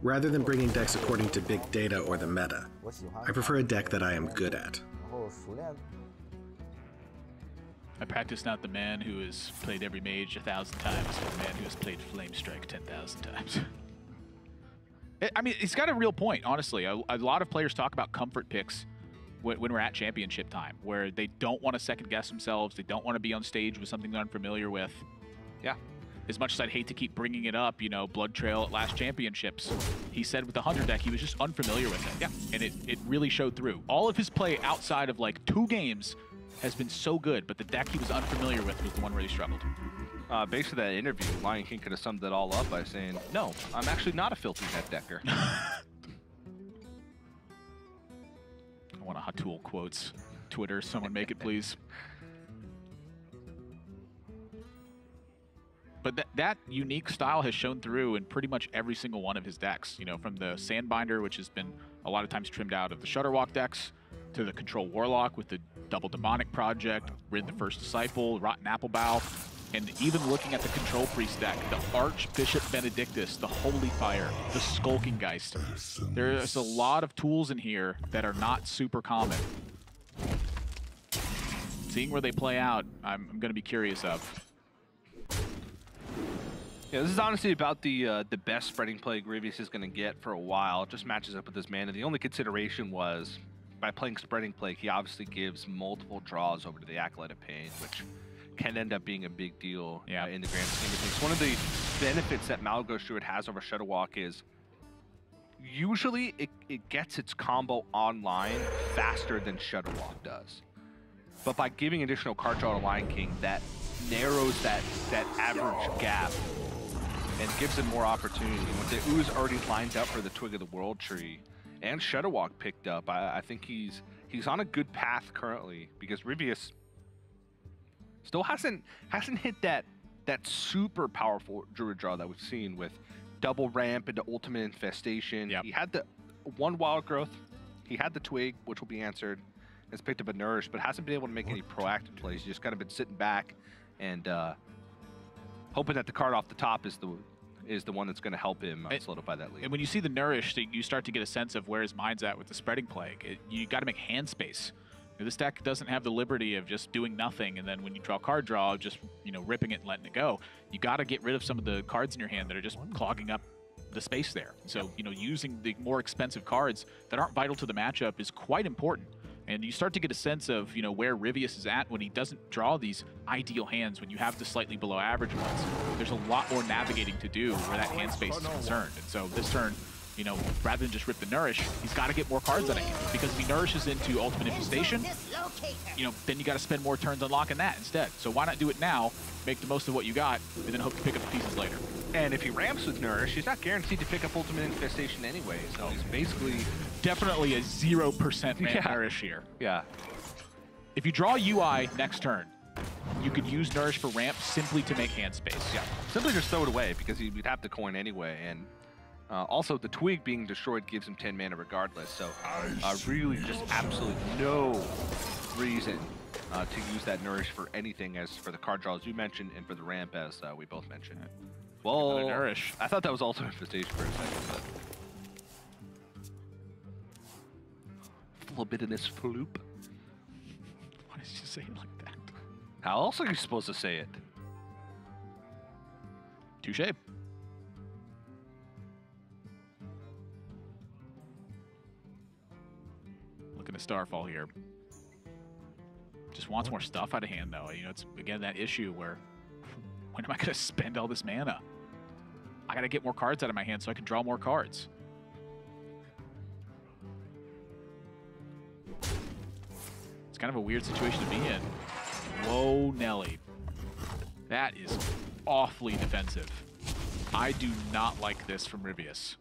Rather than bringing decks according to big data or the meta, I prefer a deck that I am good at. I practice not the man who has played every mage 1,000 times, but the man who has played Flame Strike 10,000 times. I mean, he's got a real point, honestly. A lot of players talk about comfort picks when we're at championship time, where they don't want to second guess themselves. They don't want to be on stage with something they're unfamiliar with. Yeah. As much as I'd hate to keep bringing it up, you know, Blood Trail at last championships, he said with the 100 deck, he was just unfamiliar with it. Yeah. And it really showed through. All of his play outside of like 2 games has been so good, but the deck he was unfamiliar with was the one where he struggled. Based on that interview, LionKing could have summed it all up by saying, no, I'm actually not a filthy net decker. I want a Hatul quotes. Twitter, someone make it, please. But that unique style has shown through in pretty much every single one of his decks. You know, from the Sandbinder, which has been a lot of times trimmed out of the Shutterwalk decks, to the Control Warlock with the Double Demonic Project, Rid the First Disciple, Rotten Applebow, and even looking at the Control Priest deck, the Archbishop Benedictus, the Holy Fire, the Skulking Geist. There's a lot of tools in here that are not super common. Seeing where they play out, I'm going to be curious of. Yeah, this is honestly about the best spreading play GoeLionKing is going to get for a while. It just matches up with his mana. The only consideration was, by playing spreading play, he obviously gives multiple draws over to the Acolyte of Pain, which can end up being a big deal in the grand scheme of things. One of the benefits that Malygos Druid has over Shutterwalk is usually it gets its combo online faster than Shutterwalk does. But by giving additional card draw to LionKing, that narrows that average gap and gives him more opportunity. With the Ooze already lined up for the Twig of the World Tree, and Shutterwalk picked up, I think he's on a good path currently, because Ryvius still hasn't hit that super powerful Druid draw that we've seen with double ramp into Ultimate Infestation. He had the 1 Wild Growth, he had the Twig, which will be answered, has picked up a Nourish, but hasn't been able to make any proactive plays. He's just kind of been sitting back and hoping that the card off the top is the one that's going to help him solidify that lead. And when you see the Nourish, you start to get a sense of where his mind's at with the Spreading Plague. You got to make hand space. This deck doesn't have the liberty of just doing nothing, and then when you draw card draw, just ripping it and letting it go. You got to get rid of some of the cards in your hand that are just clogging up the space there. So using the more expensive cards that aren't vital to the matchup is quite important. And you start to get a sense of where Ryvius is at when he doesn't draw these ideal hands. When you have the slightly below average ones, there's a lot more navigating to do where that hand space is concerned. And so this turn, rather than just rip the Nourish, he's got to get more cards out of hand, because if he nourishes into Ultimate Infestation, then you got to spend more turns unlocking that instead. So why not do it now, make the most of what you got, and then hope to pick up the pieces later. And if he ramps with Nourish, he's not guaranteed to pick up Ultimate Infestation anyway, so he's basically... Definitely a 0% Nourish here. Yeah. If you draw UI next turn, you could use Nourish for ramp simply to make hand space. Yeah, simply just throw it away, because you'd have to coin anyway, and also the Twig being destroyed gives him 10 mana regardless, so really just absolutely no reason to use that Nourish for anything, as for the card draws you mentioned, and for the ramp as we both mentioned. Well, Nourish. I thought that was Ultimate Infestation for a second, but... Libidinous floop. Why did you say it like that? How else are you supposed to say it? Touche. Looking at Starfall here. Just wants more stuff out of hand, though. It's again that issue where when am I going to spend all this mana? I got to get more cards out of my hand so I can draw more cards. kind of a weird situation to be in. Whoa, Nelly. That is awfully defensive. I do not like this from Ryvius.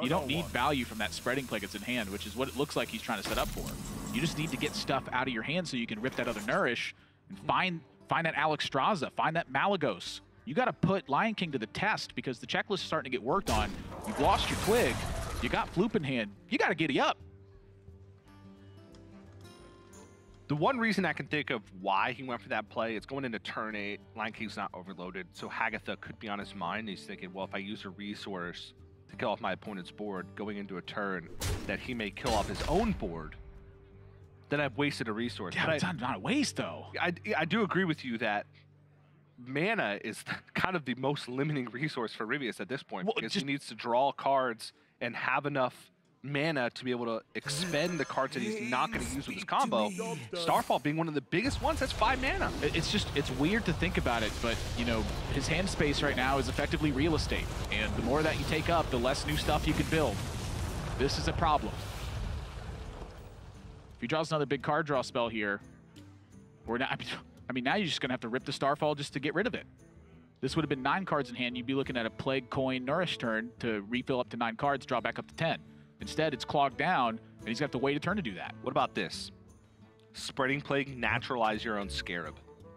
You don't need value from that spreading play that's in hand, which is what it looks like he's trying to set up for. You just need to get stuff out of your hand so you can rip that other Nourish and find that Alexstrasza, find that Malagos. You got to put LionKing to the test because the checklist is starting to get worked on. You've lost your Twig. You got Floop in hand. You got to giddy up. The one reason I can think of why he went for that play, it's going into turn 8. LionKing's not overloaded, so Hagatha could be on his mind. He's thinking, well, if I use a resource to kill off my opponent's board going into a turn that he may kill off his own board, then I've wasted a resource. Yeah, it's not a waste, though. I do agree with you that mana is kind of the most limiting resource for Ryvius at this point, because he needs to draw cards and have enough mana to be able to expend the cards that he's not going to use with his combo. Starfall being one of the biggest ones, that's 5 mana. It's weird to think about it, but you know, his hand space right now is effectively real estate, and the more that you take up, the less new stuff you can build. This is a problem. If he draws another big card draw spell here, we're not, I mean, now you're just going to have to rip the Starfall just to get rid of it. This would have been 9 cards in hand. You'd be looking at a Plague, Coin, Nourish turn to refill up to 9 cards, draw back up to 10. Instead, it's clogged down, and he's got to wait a turn to do that. What about this? Spreading Plague, naturalize your own Scarab.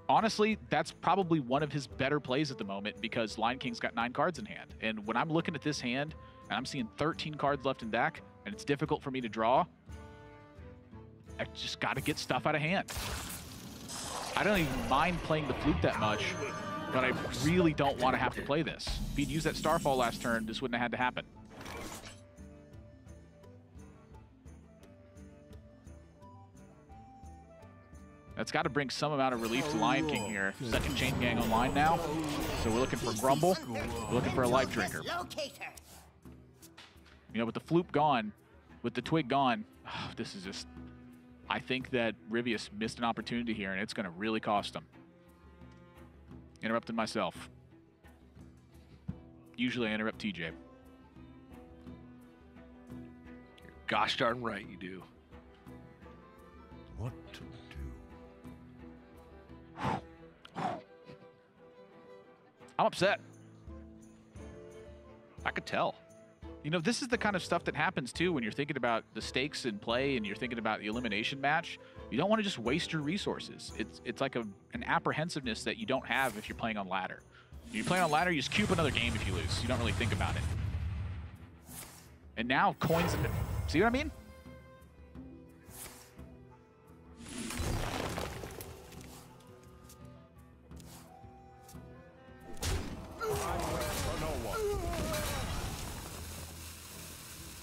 Honestly, that's probably one of his better plays at the moment because LionKing's got 9 cards in hand. And when I'm looking at this hand, and I'm seeing 13 cards left in deck, and it's difficult for me to draw, I just got to get stuff out of hand. I don't even mind playing the Floop that much, but I really don't want to have to play this. If he'd used that Starfall last turn, this wouldn't have had to happen. That's got to bring some amount of relief to LionKing here. Second Chain Gang online now, so we're looking for Grumble. We're looking for a Life Drinker. You know, with the Floop gone, with the Twig gone, this is just... I think that Ryvius missed an opportunity here, and it's going to really cost him. Interrupted myself. Usually I interrupt TJ. You're gosh darn right you do. What to do? I'm upset. I could tell. You know, this is the kind of stuff that happens, too, when you're thinking about the stakes in play and you're thinking about the elimination match. You don't want to just waste your resources. It's like an apprehensiveness that you don't have if you're playing on ladder. If you're playing on ladder, you just queue up another game if you lose. You don't really think about it. And now, coins... See what I mean?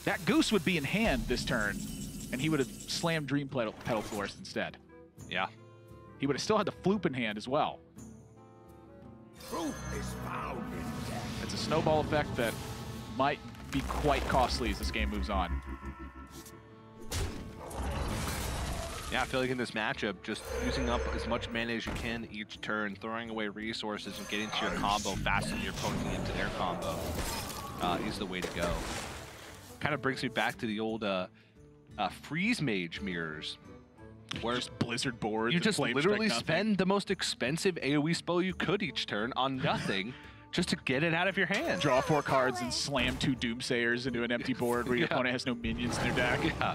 That Goose would be in hand this turn, and he would have slammed Dream Petal Florist instead. Yeah. He would have still had the Floop in hand as well. Truth is found in death. It's a snowball effect that might be quite costly as this game moves on. Yeah, I feel like in this matchup, just using up as much mana as you can each turn, throwing away resources and getting to your combo faster than your opponent can get to their combo is the way to go. Kind of brings me back to the old Freeze Mage mirrors. Where just Blizzard boards. You just literally spend the most expensive AoE spell you could each turn on nothing just to get it out of your hand. Draw 4 cards and slam 2 Doomsayers into an empty board where your opponent has no minions in their deck. Yeah.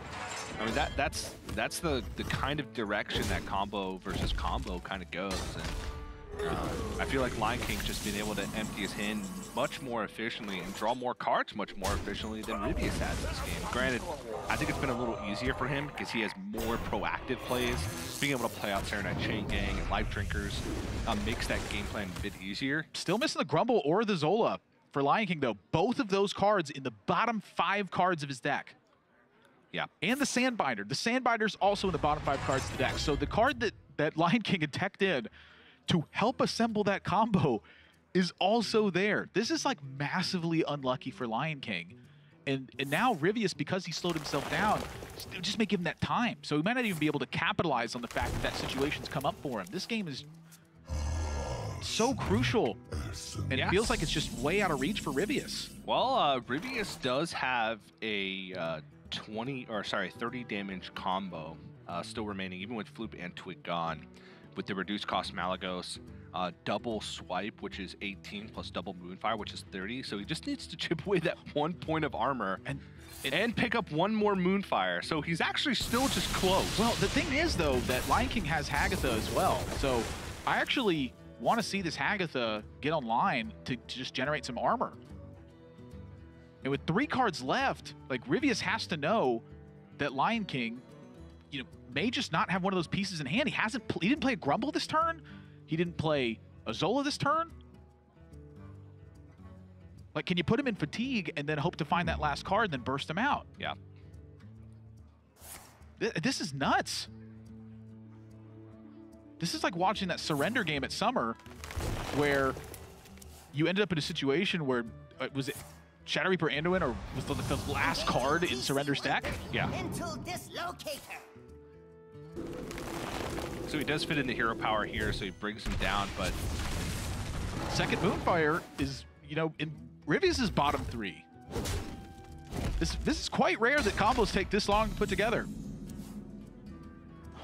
I mean, that's the kind of direction that combo versus combo kind of goes. And I feel like LionKing's just been able to empty his hand much more efficiently and draw more cards much more efficiently than Ryvius has in this game. Granted, I think it's been a little easier for him because he has more proactive plays. Being able to play out Serenite Chain Gang and Life Drinkers makes that game plan a bit easier. Still missing the Grumble or the Zola for LionKing, though. Both of those cards in the bottom 5 cards of his deck. Yeah. And the Sandbinder. The Sandbinder's also in the bottom 5 cards of the deck. So the card that LionKing had teched in to help assemble that combo is also there. This is like massively unlucky for LionKing. And now Ryvius, because he slowed himself down, just may give him that time. So he might not even be able to capitalize on the fact that that situation's come up for him. This game is so crucial. And it feels like it's just way out of reach for Rivius. Well, Rivius does have a 30 damage combo still remaining, even with Floop and Twig gone. With the reduced cost Malagos, double swipe, which is 18, plus double Moonfire, which is 30. So he just needs to chip away that 1 point of armor and pick up 1 more Moonfire. So he's actually still just close. Well, the thing is, though, that LionKing has Hagatha as well. So I actually want to see this Hagatha get online to just generate some armor. And with 3 cards left, like, Rivius has to know that LionKing, you know, may just not have one of those pieces in hand. He didn't play a Grumble this turn. He didn't play a Zola this turn. Like, can you put him in Fatigue and then hope to find that last card and then burst him out? Yeah. This is nuts. This is like watching that Surrender game at Summer where you ended up in a situation where, was it Shadow Reaper Anduin, or was the last card in Surrender's deck? Yeah. Mental dislocator. So he does fit in the hero power here, so he brings him down, but... Second Moonfire is, you know, in Rivius' bottom 3. This is quite rare that combos take this long to put together.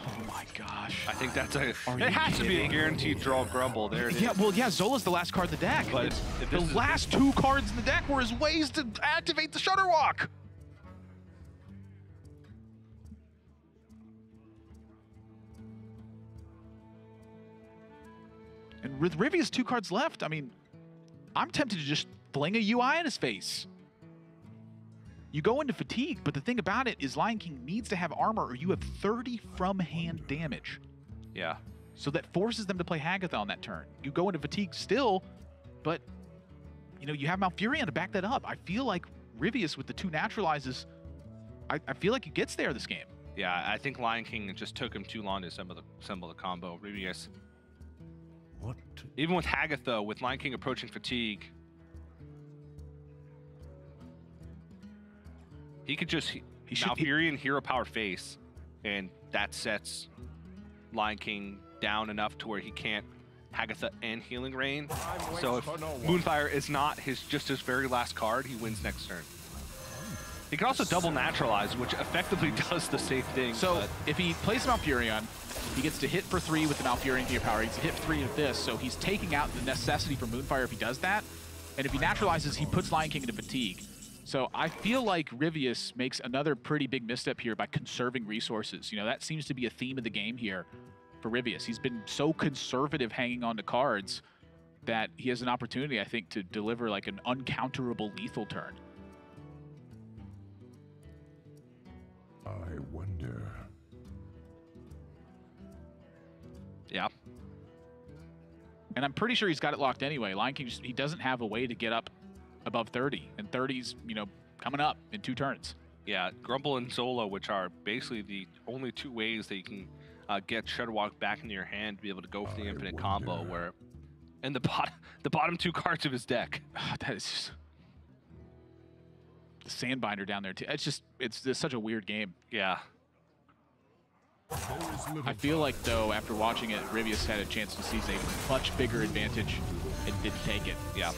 Oh my gosh. I think that's it has to be a guaranteed draw Grumble. There it is. Yeah, well, yeah, Zola's the last card in the deck. But the last 2 cards in the deck were his ways to activate the Shudderwalk. And with Rivius 2 cards left, I mean, I'm tempted to just fling a UI in his face. You go into Fatigue, but the thing about it is LionKing needs to have armor or you have 30 from hand damage. Yeah. So that forces them to play Hagatha on that turn. You go into Fatigue still, but you know, you have Malfurion to back that up. I feel like Rivius with the 2 naturalizes, I feel like he gets there this game. Yeah, I think LionKing just took him too long to assemble the combo. Rivius. Even with Hagatha, with LionKing approaching Fatigue, he could just Malfurion hero power face, and that sets LionKing down enough to where he can't Hagatha and Healing Rain. So if Moonfire is not his very last card, he wins next turn. He can also double naturalize, which effectively does the same thing. So if he plays Malfurion, he gets to hit for 3 with the Malfurion hero power. He gets to hit 3 of this, so he's taking out the necessity for Moonfire if he does that. And if he naturalizes, he puts LionKing into Fatigue. So I feel like Rivius makes another pretty big misstep here by conserving resources. You know, that seems to be a theme of the game here for Rivius. He's been so conservative hanging on to cards that he has an opportunity, I think, to deliver like an uncounterable lethal turn. I wonder. Yeah. And I'm pretty sure he's got it locked anyway. LionKing just, he doesn't have a way to get up above 30. And 30's, you know, coming up in 2 turns. Yeah, Grumble and Zola, which are basically the only 2 ways that you can get Shudderwalk back into your hand to be able to go for the infinite combo. Where, and the bottom 2 cards of his deck. That is just the Sandbinder down there too. It's just such a weird game. Yeah. I feel like, though, after watching it, Rivius had a chance to seize a much bigger advantage and didn't take it. Yeah.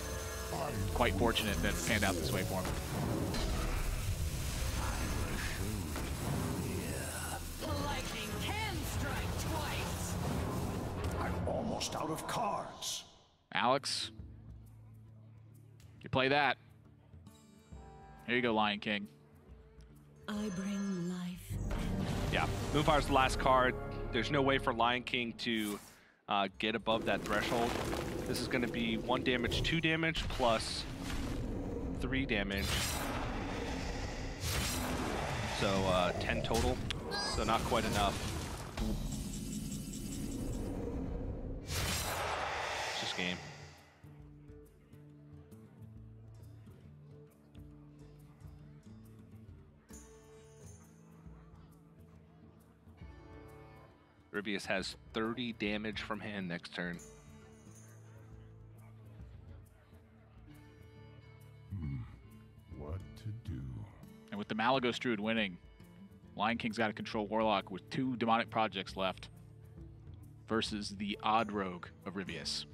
Quite fortunate that it panned out this way for him. Lightning can strike twice. I'm almost out of cards. Alex, you play that. Here you go, LionKing. I bring life. Yeah, Moonfire's the last card. There's no way for LionKing to get above that threshold. This is going to be 1 damage, 2 damage, plus 3 damage. So 10 total. So not quite enough. It's just game. Rivius has 30 damage from hand next turn. What to do? And with the Malagos Druid winning, LionKing's got to control Warlock with 2 demonic projects left versus the odd rogue of Rivius.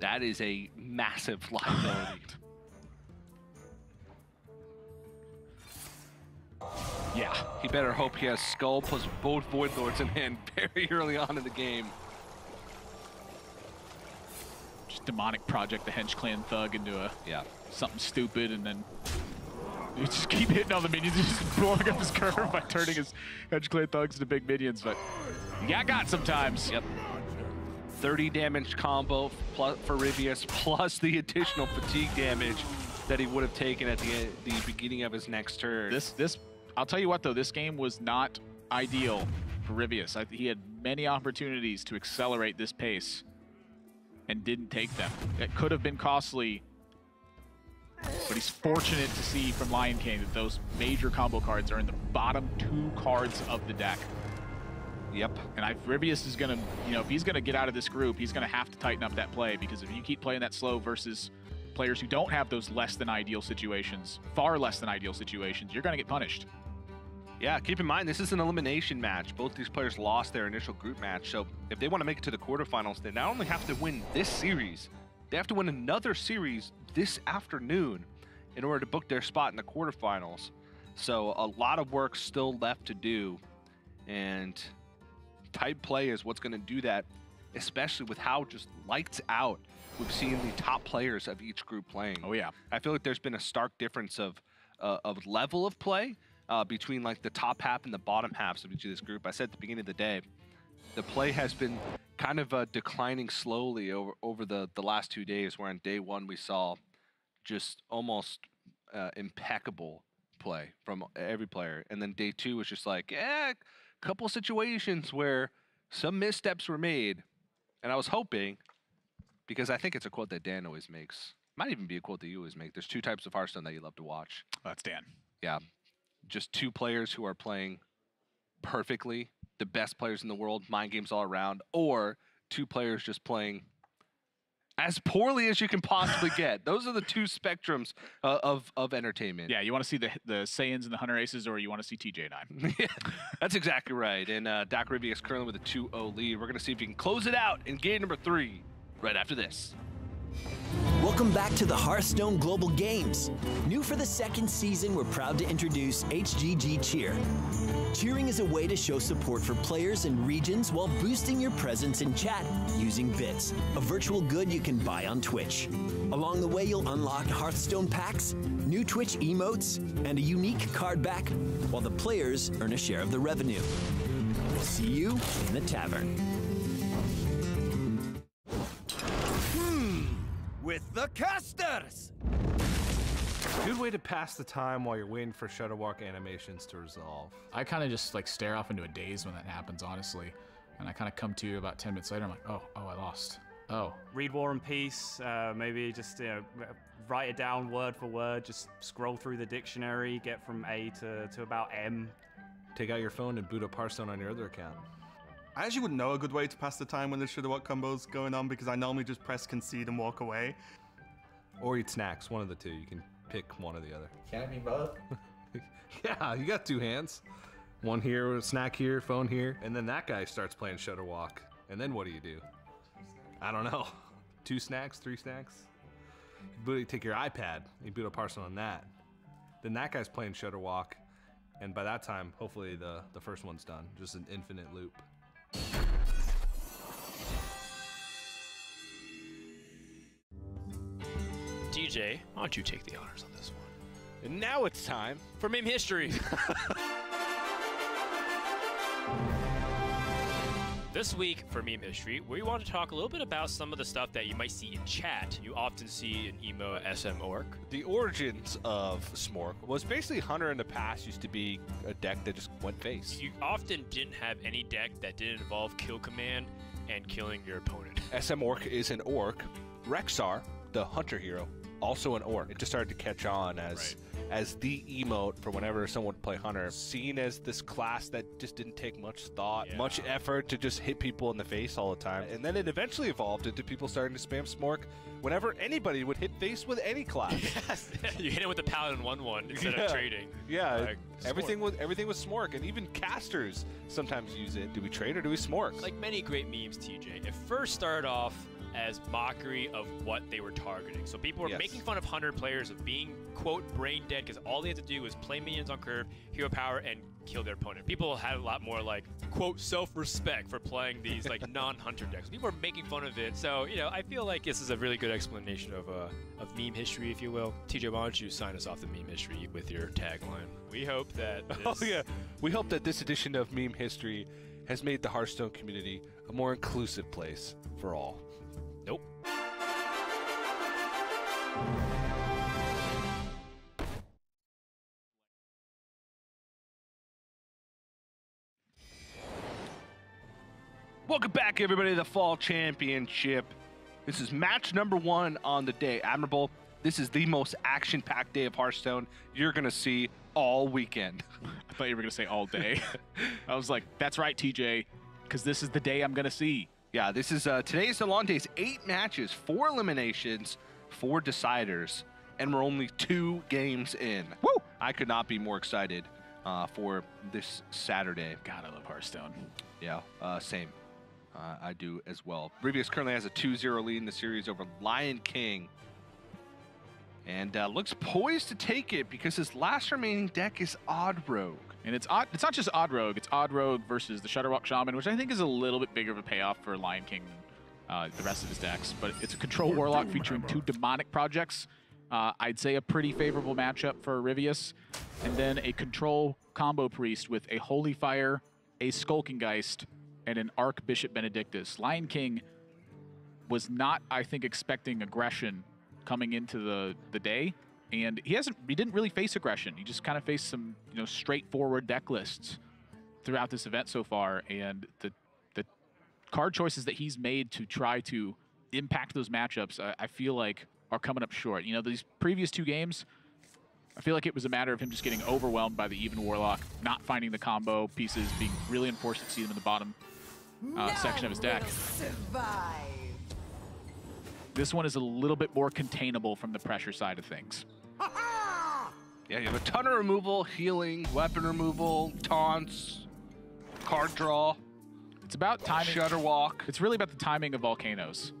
That is a massive liability. Yeah, he better hope he has Skull plus both Void Lords in hand very early on in the game. Just demonic project the Hench Clan Thug into a something stupid, and then you just keep hitting all the minions, just blowing up his curve by turning his Hench Clan Thugs into big minions. But yeah, got sometimes. Yep. 30 damage combo plus for Ryvius, plus the additional fatigue damage that he would have taken at the beginning of his next turn. I'll tell you what though, this game was not ideal for Ryvius. He had many opportunities to accelerate this pace and didn't take them. It could have been costly, but he's fortunate to see from LionKing that those major combo cards are in the bottom 2 cards of the deck. Yep. And Ryvius is gonna, if he's gonna get out of this group, he's gonna have to tighten up that play, because if you keep playing that slow versus players who don't have those less than ideal situations, far less than ideal situations, you're gonna get punished. Yeah, keep in mind, this is an elimination match. Both these players lost their initial group match, so if they want to make it to the quarterfinals, they not only have to win this series, they have to win another series this afternoon in order to book their spot in the quarterfinals. So a lot of work still left to do, and tight play is what's going to do that, especially with how just lights out we've seen the top players of each group playing. Oh yeah. I feel like there's been a stark difference of level of play between like the top half and the bottom halves of each of this group. I said at the beginning of the day, the play has been kind of declining slowly over the last 2 days, where on day 1 we saw just almost impeccable play from every player. And then day 2 was just like, a couple situations where some missteps were made. And I was hoping, because I think it's a quote that Dan always makes, might even be a quote that you always make, there's 2 types of Hearthstone that you love to watch. That's Dan. Yeah. Just 2 players who are playing perfectly, the best players in the world, mind games all around, or 2 players just playing as poorly as you can possibly get. Those are the 2 spectrums of entertainment. Yeah, you want to see the Saiyans and the Hunter Aces, or you want to see TJ9? Yeah, that's exactly right. And DacRyvius currently with a 2-0 lead. We're going to see if he can close it out in game number 3 right after this. Welcome back to the Hearthstone Global Games. New for the 2nd season, we're proud to introduce HGG Cheer. Cheering is a way to show support for players and regions while boosting your presence in chat using bits, a virtual good you can buy on Twitch. Along the way, you'll unlock Hearthstone packs, new Twitch emotes, and a unique card back, while the players earn a share of the revenue. We'll see you in the tavern. With the casters! Good way to pass the time while you're waiting for Shutterwalk animations to resolve. I kind of just like stare off into a daze when that happens, honestly. And I kind of come to about 10 minutes later, I'm like, oh, I lost. Oh. Read War and Peace, maybe just write it down word for word, just scroll through the dictionary, get from A to about M. Take out your phone and boot up Hearthstone on your other account. I actually wouldn't know a good way to pass the time when there's Shutterwalk combos going on, because I normally just press concede and walk away. Or eat snacks, one of the 2. You can pick one or the other. Can it be both? Yeah, you got 2 hands. One here, a snack here, phone here, and then that guy starts playing Shutterwalk. And then what do? I don't know. 2 snacks, 3 snacks? You take your iPad, you boot up Hearthstone on that. Then that guy's playing Shutterwalk, and by that time, hopefully the first one's done. Just an infinite loop. DJ, why don't you take the honors on this one? And now it's time for meme history. This week for meme history, we want to talk a little bit about some of the stuff that you might see in chat. You often see in emo SM Orc. The origins of Smork was basically Hunter in the past used to be a deck that just went face. You often didn't have any deck that didn't involve kill command and killing your opponent. SM Orc is an orc. Rexar, the hunter hero, also an orc. It just started to catch on as the emote for whenever someone would play Hunter, seen as this class that just didn't take much thought, much effort to just hit people in the face all the time. And then it eventually evolved into people starting to spam Smork whenever anybody would hit face with any class. Yes. You hit it with the Paladin 1/1 instead of trading. Yeah, like, everything was Smork, and even casters sometimes use it. Do we trade or do we Smork? Like many great memes, TJ, it first started off as mockery of what they were targeting. So people were making fun of Hunter players of being, quote, brain dead because all they had to do was play minions on curve, hero power, and kill their opponent. People had a lot more, like, quote, self-respect for playing these, like, non-Hunter decks. People were making fun of it. So, you know, I feel like this is a really good explanation of meme history, if you will. TJ, why don't you sign us off the meme history with your tagline? We hope that this... We hope that this edition of Meme History has made the Hearthstone community a more inclusive place for all. Nope. Welcome back, everybody, to the Fall Championship. This is match number 1 on the day. Admirable, this is the most action-packed day of Hearthstone you're going to see all weekend. I thought you were going to say all day. I was like, that's right, TJ, because this is the day I'm going to see. Yeah, this is today's the long days. 8 matches, 4 eliminations, 4 deciders, and we're only 2 games in. Woo! I could not be more excited for this Saturday. God, I love Hearthstone. Yeah, same. I do as well. GoeLionKing currently has a 2-0 lead in the series over LionKing. And looks poised to take it because his last remaining deck is Odd Rogue. And it's not just Odd Rogue, it's Odd Rogue versus the Shutterwalk Shaman, which I think is a little bit bigger of a payoff for LionKing than the rest of his decks. But it's a Control Warlock featuring 2 Demonic projects. I'd say a pretty favorable matchup for GoeLionKing. And then a Control Combo Priest with a Holy Fire, a Skulking Geist, and an Archbishop Benedictus. LionKing was not, I think, expecting aggression coming into the day, and he didn't really face aggression. He just kind of faced some, you know, straightforward deck lists throughout this event so far, and the card choices that he's made to try to impact those matchups, I feel like are coming up short. You know, these previous 2 games, I feel like it was a matter of him just getting overwhelmed by the Even Warlock, not finding the combo pieces, being really unfortunate to see them in the bottom section of his deck. This one is a little bit more containable from the pressure side of things. Yeah, you have a ton of removal, healing, weapon removal, taunts, card draw. It's about timing. Shutterwalk. It's really about the timing of volcanoes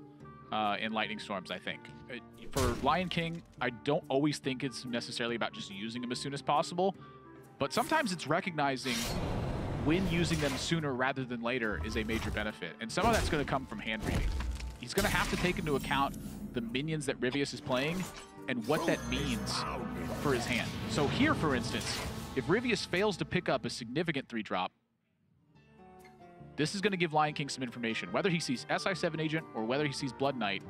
and lightning storms, I think. For LionKing, I don't always think it's necessarily about just using them as soon as possible, but sometimes it's recognizing when using them sooner rather than later is a major benefit. And some of that's going to come from hand reading. He's going to have to take into account the minions that GoeLionKing is playing and what that means for his hand. So here, for instance, if GoeLionKing fails to pick up a significant 3-drop, this is going to give LionKing some information. Whether he sees SI7 Agent or whether he sees Blood Knight,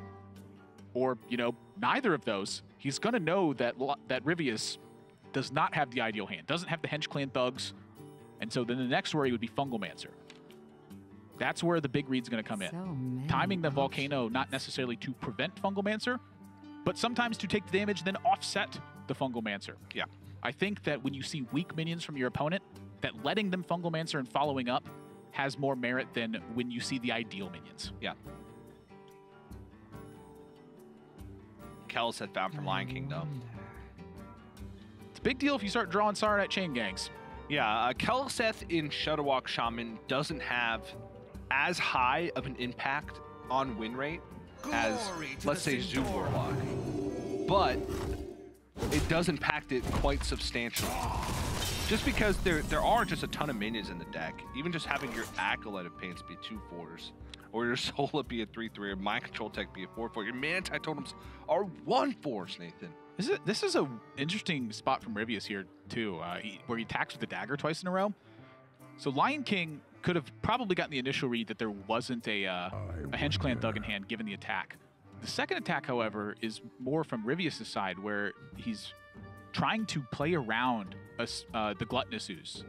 or, you know, neither of those, he's going to know that GoeLionKing does not have the ideal hand, doesn't have the Hench Clan Thugs, and so then the next worry would be Fungalmancer. That's where the big read's going to come in. Timing the Volcano, not necessarily to prevent Fungalmancer, but sometimes to take the damage, then offset the Fungalmancer. Yeah. I think that when you see weak minions from your opponent, that letting them Fungalmancer and following up has more merit than when you see the ideal minions. Yeah. Kells had found from LionKing, though. It's a big deal if you start drawing Saronite chain gangs. Yeah, Kel'Seth in Shutterwalk Shaman doesn't have as high of an impact on win rate as, let's say, Zoo Warlock. But it does impact it quite substantially. Just because there are just a ton of minions in the deck. Even just having your Acolyte of Paints be 2/4s, or your Sola be a 3/3, or Mind Control Tech be a 4/4. Your Manti Totems are 1/4, Nathan. This is an interesting spot from GoeLionKing here, too, where he attacks with the dagger twice in a row. So LionKing could have probably gotten the initial read that there wasn't a Hench Clan Thug in hand given the attack. The second attack, however, is more from GoeLionKing's side, where he's trying to play around the Gluttonous Ooze.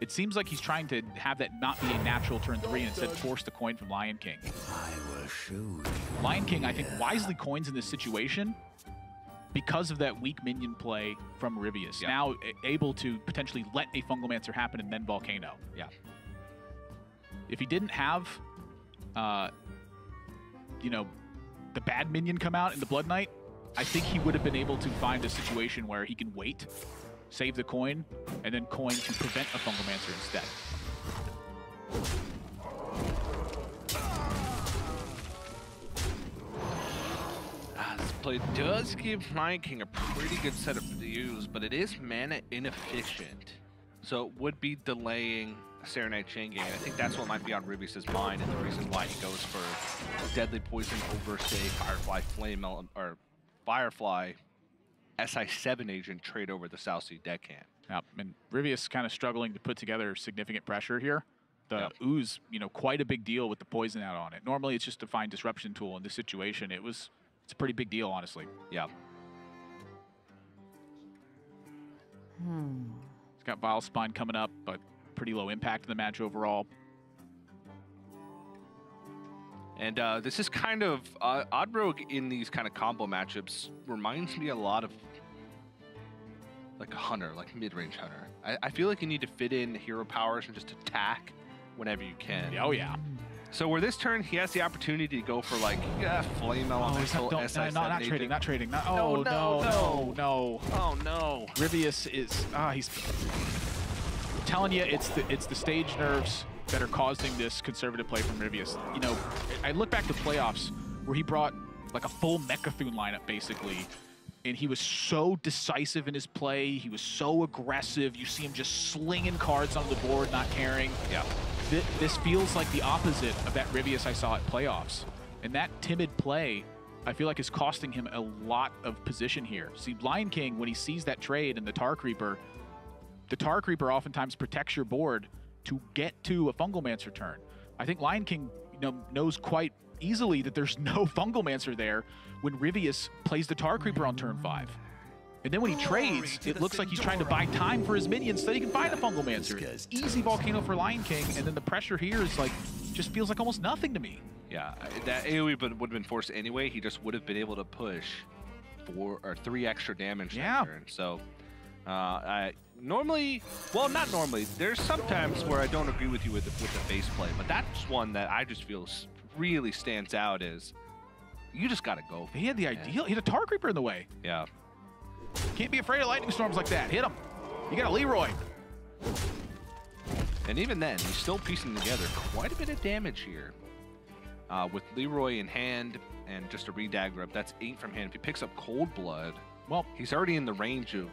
It seems like he's trying to have that not be a natural turn 3 and instead force the coin from LionKing. I will show you. LionKing, I think, wisely coins in this situation because of that weak minion play from GoeLionKing. Yeah. Now able to potentially let a Fungalmancer happen and then Volcano. Yeah. If he didn't have, you know, the bad minion come out in the Blood Knight, I think he would have been able to find a situation where he can wait, save the coin, and then coin to prevent a Fungalmancer instead. play does give LionKing a pretty good setup to use, but it is mana inefficient. So it would be delaying a Serenade chain gang. I think that's what might be on Ryvius' mind, and the reason why he goes for Deadly Poison over, say, Firefly Flame or Firefly SI7 agent trade over the South Sea Deckhand. Yeah, and Ryvius kind of struggling to put together significant pressure here. The ooze, you know, quite a big deal with the poison out on it. Normally it's just a fine disruption tool. In this situation, it's a pretty big deal, honestly. Yeah. He's got Vile Spine coming up, but pretty low impact in the match overall. And this is kind of Odd Rogue in these kind of combo matchups reminds me a lot of like a Hunter, like mid-range Hunter. I feel like you need to fit in hero powers and just attack whenever you can. Oh yeah. So where this turn he has the opportunity to go for like Flame Elemental, not trading. Oh no. Oh no. Ryvius is he's telling you it's the stage nerves that are causing this conservative play from Ryvius. You know, I look back to playoffs where he brought like a full Mechathune lineup basically, and he was so decisive in his play. He was so aggressive. You see him just slinging cards on the board, not caring. Yeah. This feels like the opposite of that Ryvius I saw at playoffs. And that timid play, I feel like is costing him a lot of position here. See, LionKing, when he sees that trade and the Tar Creeper oftentimes protects your board to get to a Fungalmancer turn. I think LionKing, you know, knows quite easily that there's no Fungalmancer there when Ryvius plays the Tar Creeper on turn 5. And then when he trades, it looks like he's trying to buy time for his minions so that he can find a Fungalmancer. Easy Volcano for LionKing, and then the pressure here is like, just feels like almost nothing to me. Yeah, that AoE would have been forced anyway. He just would have been able to push 4 or 3 extra damage that turn. So, normally, well, not normally. There's sometimes where I don't agree with you with the base play, but that's one that I just feel really stands out as you just got to go. He had the ideal. He had a Tar Creeper in the way. Yeah. Can't be afraid of lightning storms like that. Hit him. You got a Leroy. And even then, he's still piecing together quite a bit of damage here. With Leroy in hand and just a redagger up, that's 8 from hand. If he picks up Cold Blood, well, he's already in the range of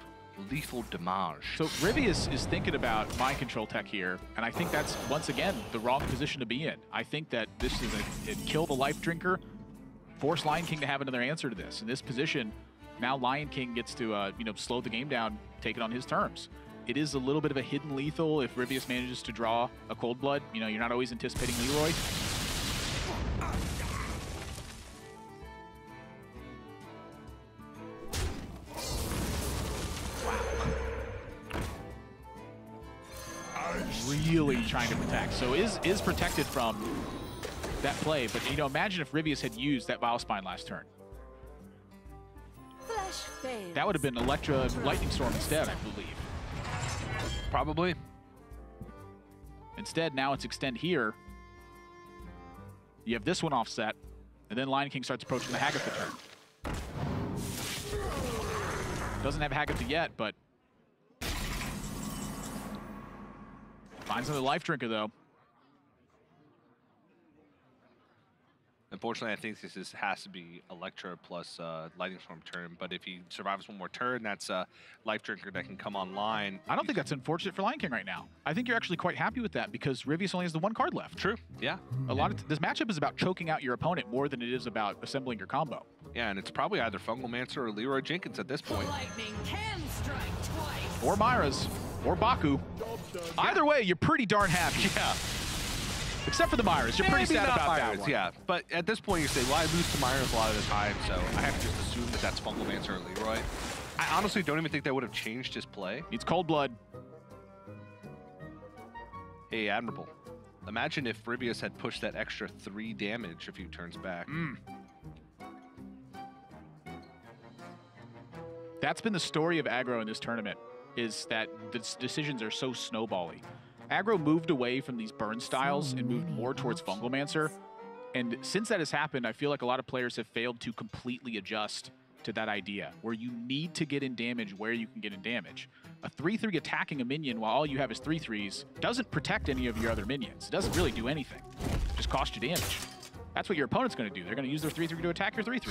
lethal damage. So Ryvius is thinking about mind control tech here, and I think that's, once again, the wrong position to be in. I think that this is a kill the life drinker, force LionKing to have another answer to this. In this position, now LionKing gets to you know, slow the game down, take it on his terms. It is a little bit of a hidden lethal if Ryvius manages to draw a Cold Blood. You know, you're not always anticipating Leroy. Really trying to protect. So is protected from that play, but you know, imagine if Ryvius had used that Vile Spine last turn. That would have been Electra Lightning Storm instead, I believe. Probably. Instead, now it's extend here. You have this one offset, and then LionKing starts approaching the Hagatha turn. Doesn't have Hagatha yet, but finds another life drinker, though. Unfortunately, I think this has to be Electra plus Lightning Storm turn, but if he survives one more turn, that's a Life Drinker that can come online. I don't think that's unfortunate for LionKing right now. I think you're actually quite happy with that because Ryvius only has the 1 card left. True, yeah. A lot of this matchup is about choking out your opponent more than it is about assembling your combo. Yeah, and it's probably either Fungalmancer or Leroy Jenkins at this point. Lightning can strike twice. Or Myra's, or Baku. Either way, you're pretty darn happy. Yeah. Except for the Myras. You're pretty sad about that one. Yeah, but at this point you say, well, I lose to Myras a lot of the time, so I have to just assume that that's Fungalmancer or Leroy. I honestly don't even think that would have changed his play. It's Cold Blood. Hey, admirable. Imagine if Ryvius had pushed that extra 3 damage a few turns back. That's been the story of aggro in this tournament, is that the decisions are so snowbally. Aggro moved away from these burn styles and moved more towards Fungalmancer. And since that has happened, I feel like a lot of players have failed to completely adjust to that idea, where you need to get in damage where you can get in damage. A 3-3 attacking a minion while all you have is 3-3s doesn't protect any of your other minions. It doesn't really do anything. It just cost you damage. That's what your opponent's going to do. They're going to use their 3-3 to attack your 3-3.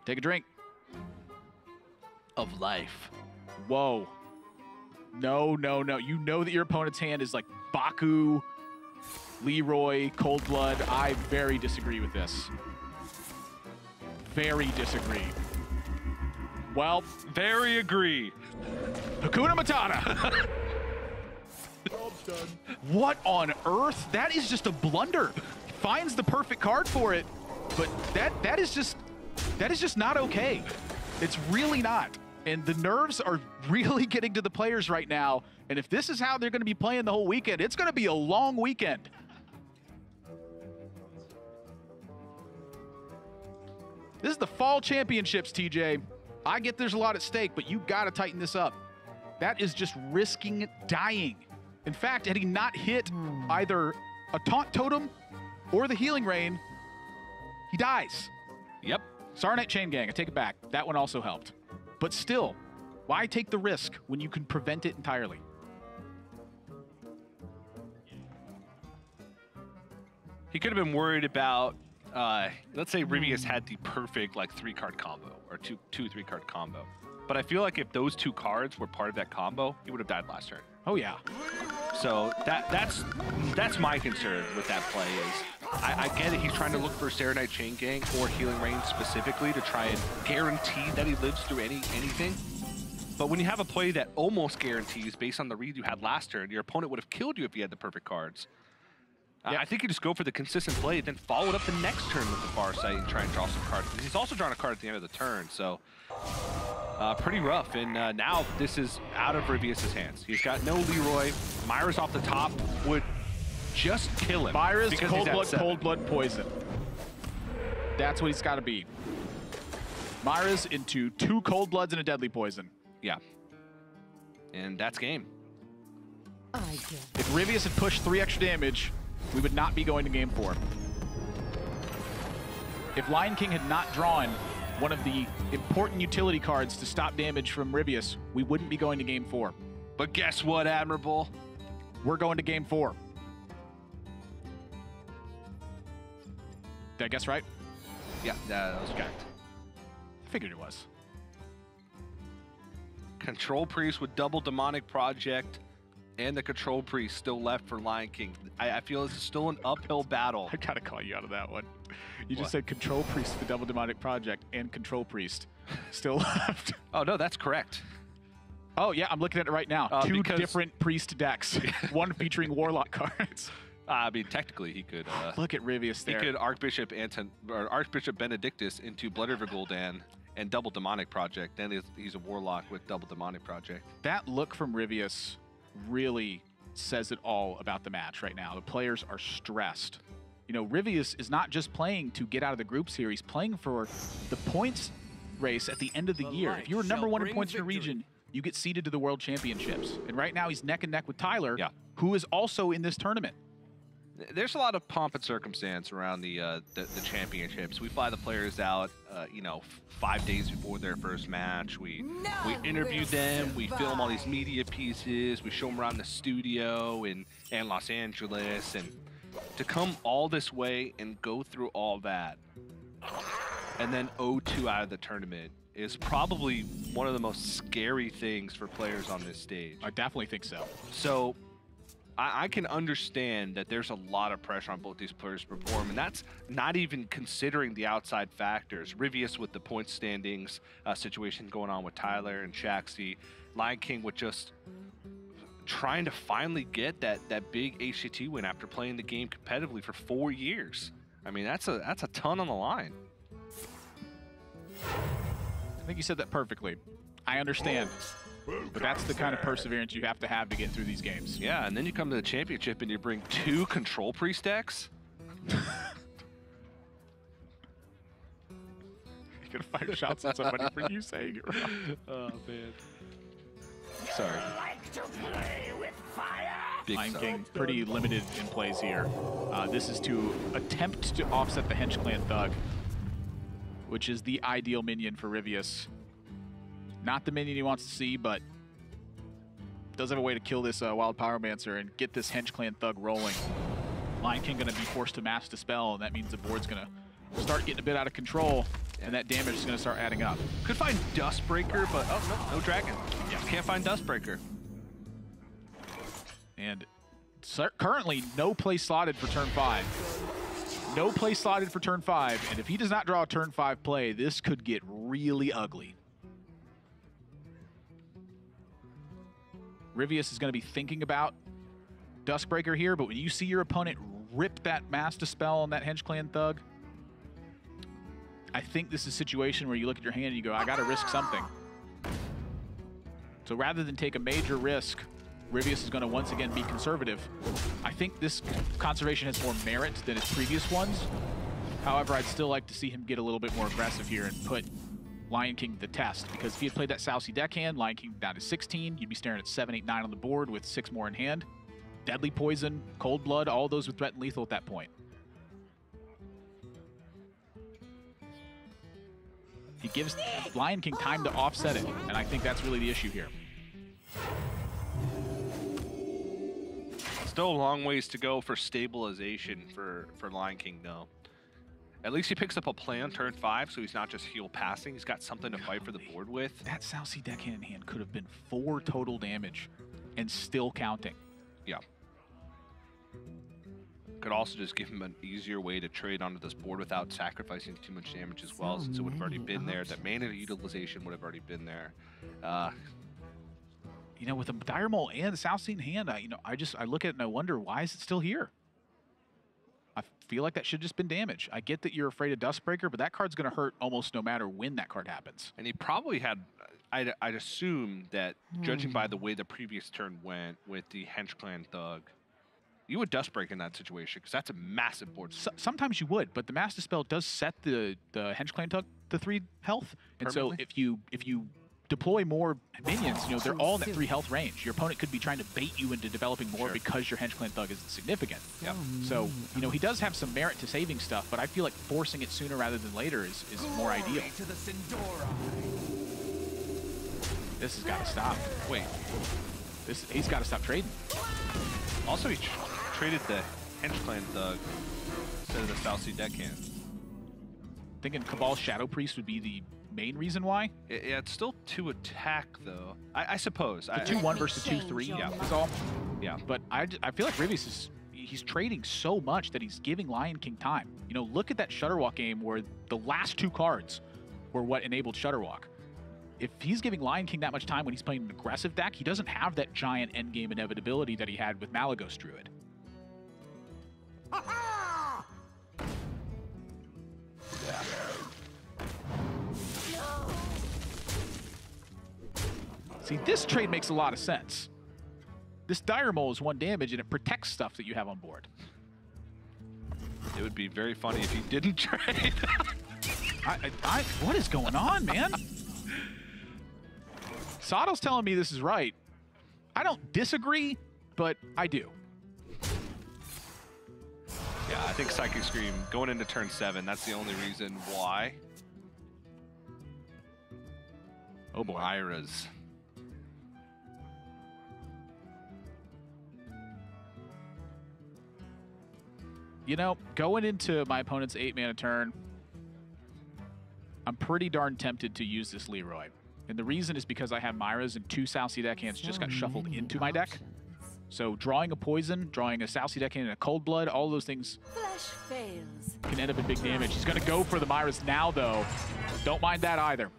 Take a drink. Of life. Whoa. No, no, no. You know that your opponent's hand is like Baku, Leroy, Cold Blood. I very disagree with this. Very disagree. Well, very agree. Hakuna Matata. What on earth? That is just a blunder. Finds the perfect card for it, but that is just not okay. It's really not. And the nerves are really getting to the players right now. And if this is how they're going to be playing the whole weekend, it's going to be a long weekend. This is the Fall Championships, TJ. I get there's a lot at stake, but you got to tighten this up. That is just risking dying. In fact, had he not hit either a taunt totem or the healing rain, he dies. Yep. Sarnite Chain Gang, I take it back. That one also helped. But still, why take the risk when you can prevent it entirely? He could have been worried about, let's say Ryvius had the perfect like 3-card combo or two 3-card combo. But I feel like if those 2 cards were part of that combo, he would have died last turn. Oh yeah. So that's my concern with that play is I get it. He's trying to look for Serenite Chain Gang or Healing Rain specifically to try and guarantee that he lives through anything. But when you have a play that almost guarantees based on the read you had last turn, your opponent would have killed you if he had the perfect cards. Yeah. I think you just go for the consistent play, then follow it up the next turn with the Farsight and try and draw some cards. He's also drawing a card at the end of the turn, so pretty rough. And now this is out of Ryvius' hands. He's got no Leroy. Myra's off the top would just kill him. Myra's cold blood poison. That's what he's got to be. Myra's into 2 cold bloods and a deadly poison. Yeah. And that's game. If Ryvius had pushed 3 extra damage, we would not be going to game 4. If LionKing had not drawn one of the important utility cards to stop damage from Ryvius, we wouldn't be going to game 4. But guess what, Admirable? We're going to game 4. Did I guess right? Yeah, that was correct. I figured it was. Control Priest with double Demonic Project and the Control Priest still left for LionKing. I feel this is still an uphill battle. I gotta call you out of that one. You just said Control Priest, the double Demonic Project, and Control Priest still left. Oh, no, that's correct. Oh, yeah, I'm looking at it right now. 2 different Priest decks, one featuring Warlock cards. I mean, technically, he could... Look at Ryvius there. He could Archbishop Benedictus into Blood River Gul'dan and double Demonic Project. Then he's a Warlock with double Demonic Project. That look from Ryvius really says it all about the match right now. The players are stressed. You know, Ryvius is not just playing to get out of the groups here. He's playing for the points race at the end of the year. If you were #1 in points in your region, you get seeded to the World Championships. And right now he's neck and neck with Tyler, who is also in this tournament. There's a lot of pomp and circumstance around the championships. We fly the players out, you know, 5 days before their first match. We interview them. We film all these media pieces. We show them around the studio in Los Angeles, and to come all this way and go through all that, and then 0-2 out of the tournament is probably one of the most scary things for players on this stage. I definitely think so. So I can understand that there's a lot of pressure on both these players to perform, and that's not even considering the outside factors. Ryvius with the point standings situation going on with Tyler and Shaxi, LionKing with just trying to finally get that big HCT win after playing the game competitively for 4 years. I mean, that's a ton on the line. I think you said that perfectly. I understand. But that's the kind of perseverance you have to get through these games. Yeah, and then you come to the championship and you bring 2 Control Priest decks. You're gonna fire shots at somebody for you saying it wrong. Oh man. Sorry. LionKing pretty limited in plays here. This is to attempt to offset the Hench Clan Thug, which is the ideal minion for Ryvius. Not the minion he wants to see, but does have a way to kill this Wild Pyromancer and get this Hench Clan Thug rolling. LionKing going to be forced to Mass Dispel, and that means the board's going to start getting a bit out of control. and that damage is going to start adding up. Could find Dustbreaker, but oh, no dragon. Yeah, can't find Dustbreaker. And currently, no play slotted for turn 5. No play slotted for turn 5, and if he does not draw a turn 5 play, this could get really ugly. Ryvius is going to be thinking about Duskbreaker here, but when you see your opponent rip that Mass Dispel on that Henge Clan Thug, I think this is a situation where you look at your hand and you go, I got to risk something. So rather than take a major risk, Ryvius is going to once again be conservative. I think this conservation has more merit than his previous ones. However, I'd still like to see him get a little bit more aggressive here and put LionKing to the test, because if he had played that Southsea deckhand, LionKing down to 16, you'd be staring at 7, 8, 9 on the board with 6 more in hand. Deadly Poison, Cold Blood, all those would threaten lethal at that point. He gives LionKing time to offset it, and I think that's really the issue here. Still a long ways to go for stabilization for LionKing, though. At least he picks up a play on turn 5, so he's not just heal passing. He's got something to fight for the board with. That Southsea deckhand in hand could have been 4 total damage and still counting. Yeah. Could also just give him an easier way to trade onto this board without sacrificing too much damage as well, since it would have already been there. That mana utilization would have already been there. You know, with the Dire Maul and the Southsea in hand, I look at it and I wonder, why is it still here? I feel like that should have just been damage. I get that you're afraid of Dustbreaker, but that card's going to hurt almost no matter when that card happens. And he probably had, I'd assume that, judging by the way the previous turn went with the Henge Clan Thug, you would Dustbreak in that situation, because that's a massive board. Sometimes you would, but the Mass Dispel does set the Henge Clan Thug to 3 health. And so if you deploy more minions, you know, they're all in that 3 health range. Your opponent could be trying to bait you into developing more because your Henge Clan Thug isn't significant. Yep. So, you know, he does have some merit to saving stuff, but I feel like forcing it sooner rather than later is more ideal. This has got to stop. Wait. He's got to stop trading. Also, he traded the Henge Clan Thug instead of the Southsea deckhand. Thinking Cabal Shadow Priest would be the main reason why? Yeah, it's still 2 attack, though. I suppose. The 2-1 versus 2-3 yeah. is all. Yeah. But I feel like Ryvius he's trading so much that he's giving LionKing time. You know, look at that Shutterwalk game where the last 2 cards were what enabled Shutterwalk. If he's giving LionKing that much time when he's playing an aggressive deck, he doesn't have that giant endgame inevitability that he had with Malagos Druid. Yeah. See, this trade makes a lot of sense. This Dire Maul is 1 damage and it protects stuff that you have on board. It would be very funny if he didn't trade. What is going on, man? Sado's telling me this is right. I don't disagree, but I do. Yeah, I think Psychic Scream going into turn 7, that's the only reason why. Oh boy. Myra's. You know, going into my opponent's 8-mana turn, I'm pretty darn tempted to use this Leroy. And the reason is because I have Myra's and 2 Southsea deckhands just got shuffled into my deck. So drawing a Poison, drawing a Southsea deckhand and a Cold Blood, all those things can end up in big damage. He's going to go for the Myra's now, though. Don't mind that either.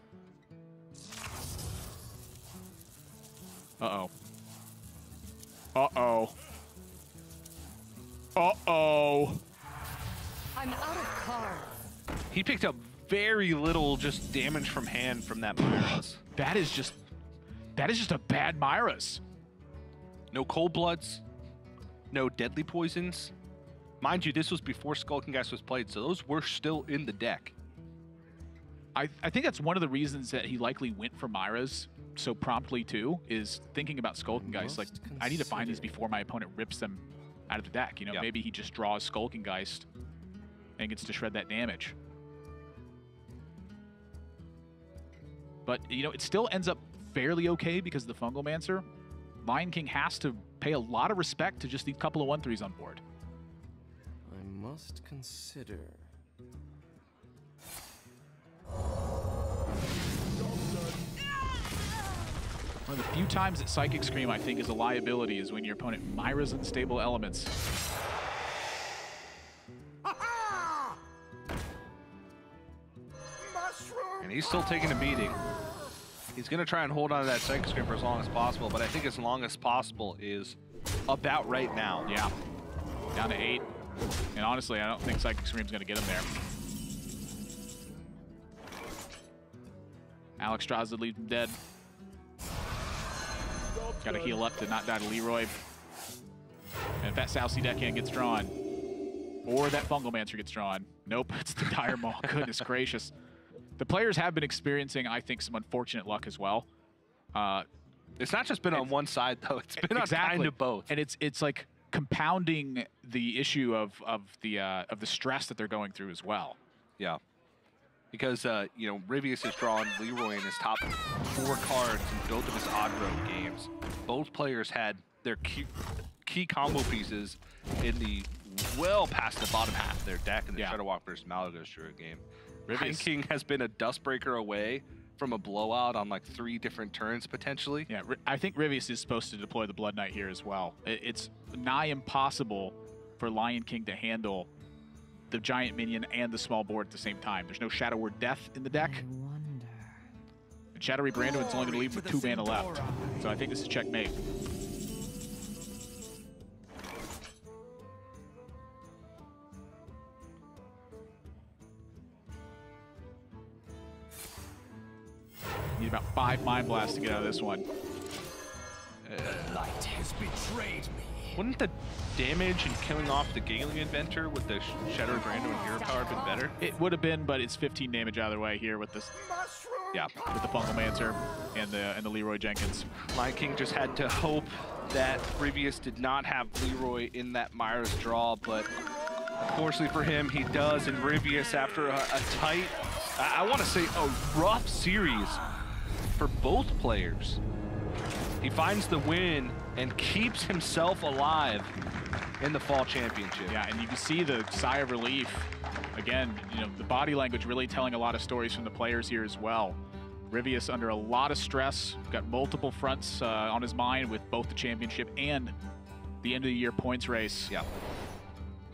Uh-oh. Uh-oh. Uh-oh. I'm out of cards. He picked up very little just damage from hand from that Myra's. That is just a bad Myra's. No Cold Bloods, no Deadly Poisons. Mind you, this was before Skulking Geist was played, so those were still in the deck. I think that's one of the reasons that he likely went for Myra's so promptly too, is thinking about Skulking Geist. Like, I need to find these before my opponent rips them out of the deck. You know, maybe he just draws Skulking Geist and gets to shred that damage. But, you know, it still ends up fairly okay because of the Fungalmancer. LionKing has to pay a lot of respect to just these couple of 1/3s on board. I must consider. of the few times that Psychic Scream, I think, is a liability is when your opponent Myra's unstable elements. And he's still taking a beating. He's going to try and hold on to that Psychic Scream for as long as possible, but I think as long as possible is about right now. Yeah. Down to 8. And honestly, I don't think Psychic Scream's going to get him there. Alex tries to leave him dead. Got to heal up to not die to Leroy. And if that South Sea deckhand gets drawn, or that Fungalmancer gets drawn, nope, it's the Dire Maul. Goodness gracious. The players have been experiencing, I think, some unfortunate luck as well. It's not just been on one side, though. It's been on kind of both. And it's like compounding the issue of the stress that they're going through as well. Yeah. Because, you know, Ryvius has drawn Leroy in his top 4 cards in both of his odd road games. Both players had their key combo pieces in the well past the bottom half of their deck in the Shadow Walk versus Malagos Druid game. LionKing has been a Dustbreaker away from a blowout on like 3 different turns potentially. Yeah, I think Ryvius is supposed to deploy the Blood Knight here as well. It's nigh impossible for LionKing to handle the giant minion and the small board at the same time. There's no Shadow Word Death in the deck. And Shadowy Branduin's only going to leave with 2 mana left. So I think this is checkmate. Need about 5 Mind Blasts to get out of this one. The light has betrayed me. Wouldn't the damage and killing off the Galen Inventor with the Shadow Brando and Hero Power have been better? It would have been, but it's 15 damage out of the way here with this. Yeah, with the Fungalmancer and the Leroy Jenkins. LionKing just had to hope that Ryvius did not have Leroy in that Myra's draw, but unfortunately for him, he does. And Ryvius, after a tight, I want to say a rough series for both players, he finds the win and keeps himself alive in the Fall Championship. Yeah, and you can see the sigh of relief. Again, you know, the body language really telling a lot of stories from the players here as well. Ryvius under a lot of stress, got multiple fronts on his mind with both the championship and the end of the year points race. Yeah.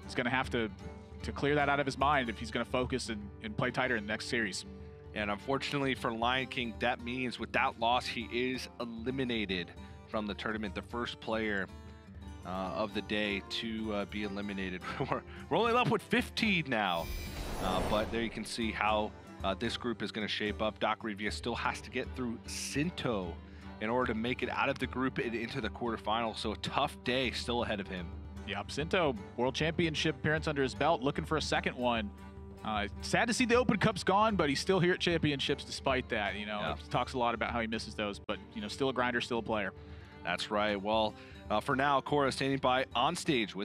He's gonna have to clear that out of his mind if he's gonna focus and play tighter in the next series. And unfortunately for LionKing, that means with that loss, he is eliminated from the tournament, the first player of the day to be eliminated. We're only left with 15 now, but there you can see how this group is going to shape up. DacRyvius still has to get through Sinto in order to make it out of the group and into the quarterfinals, so a tough day still ahead of him. Yep, Sinto, World Championship appearance under his belt, looking for a second one. Sad to see the Open Cup's gone, but he's still here at championships despite that. You know, he talks a lot about how he misses those, but you know, still a grinder, still a player. That's right. Well, for now, Cora standing by on stage with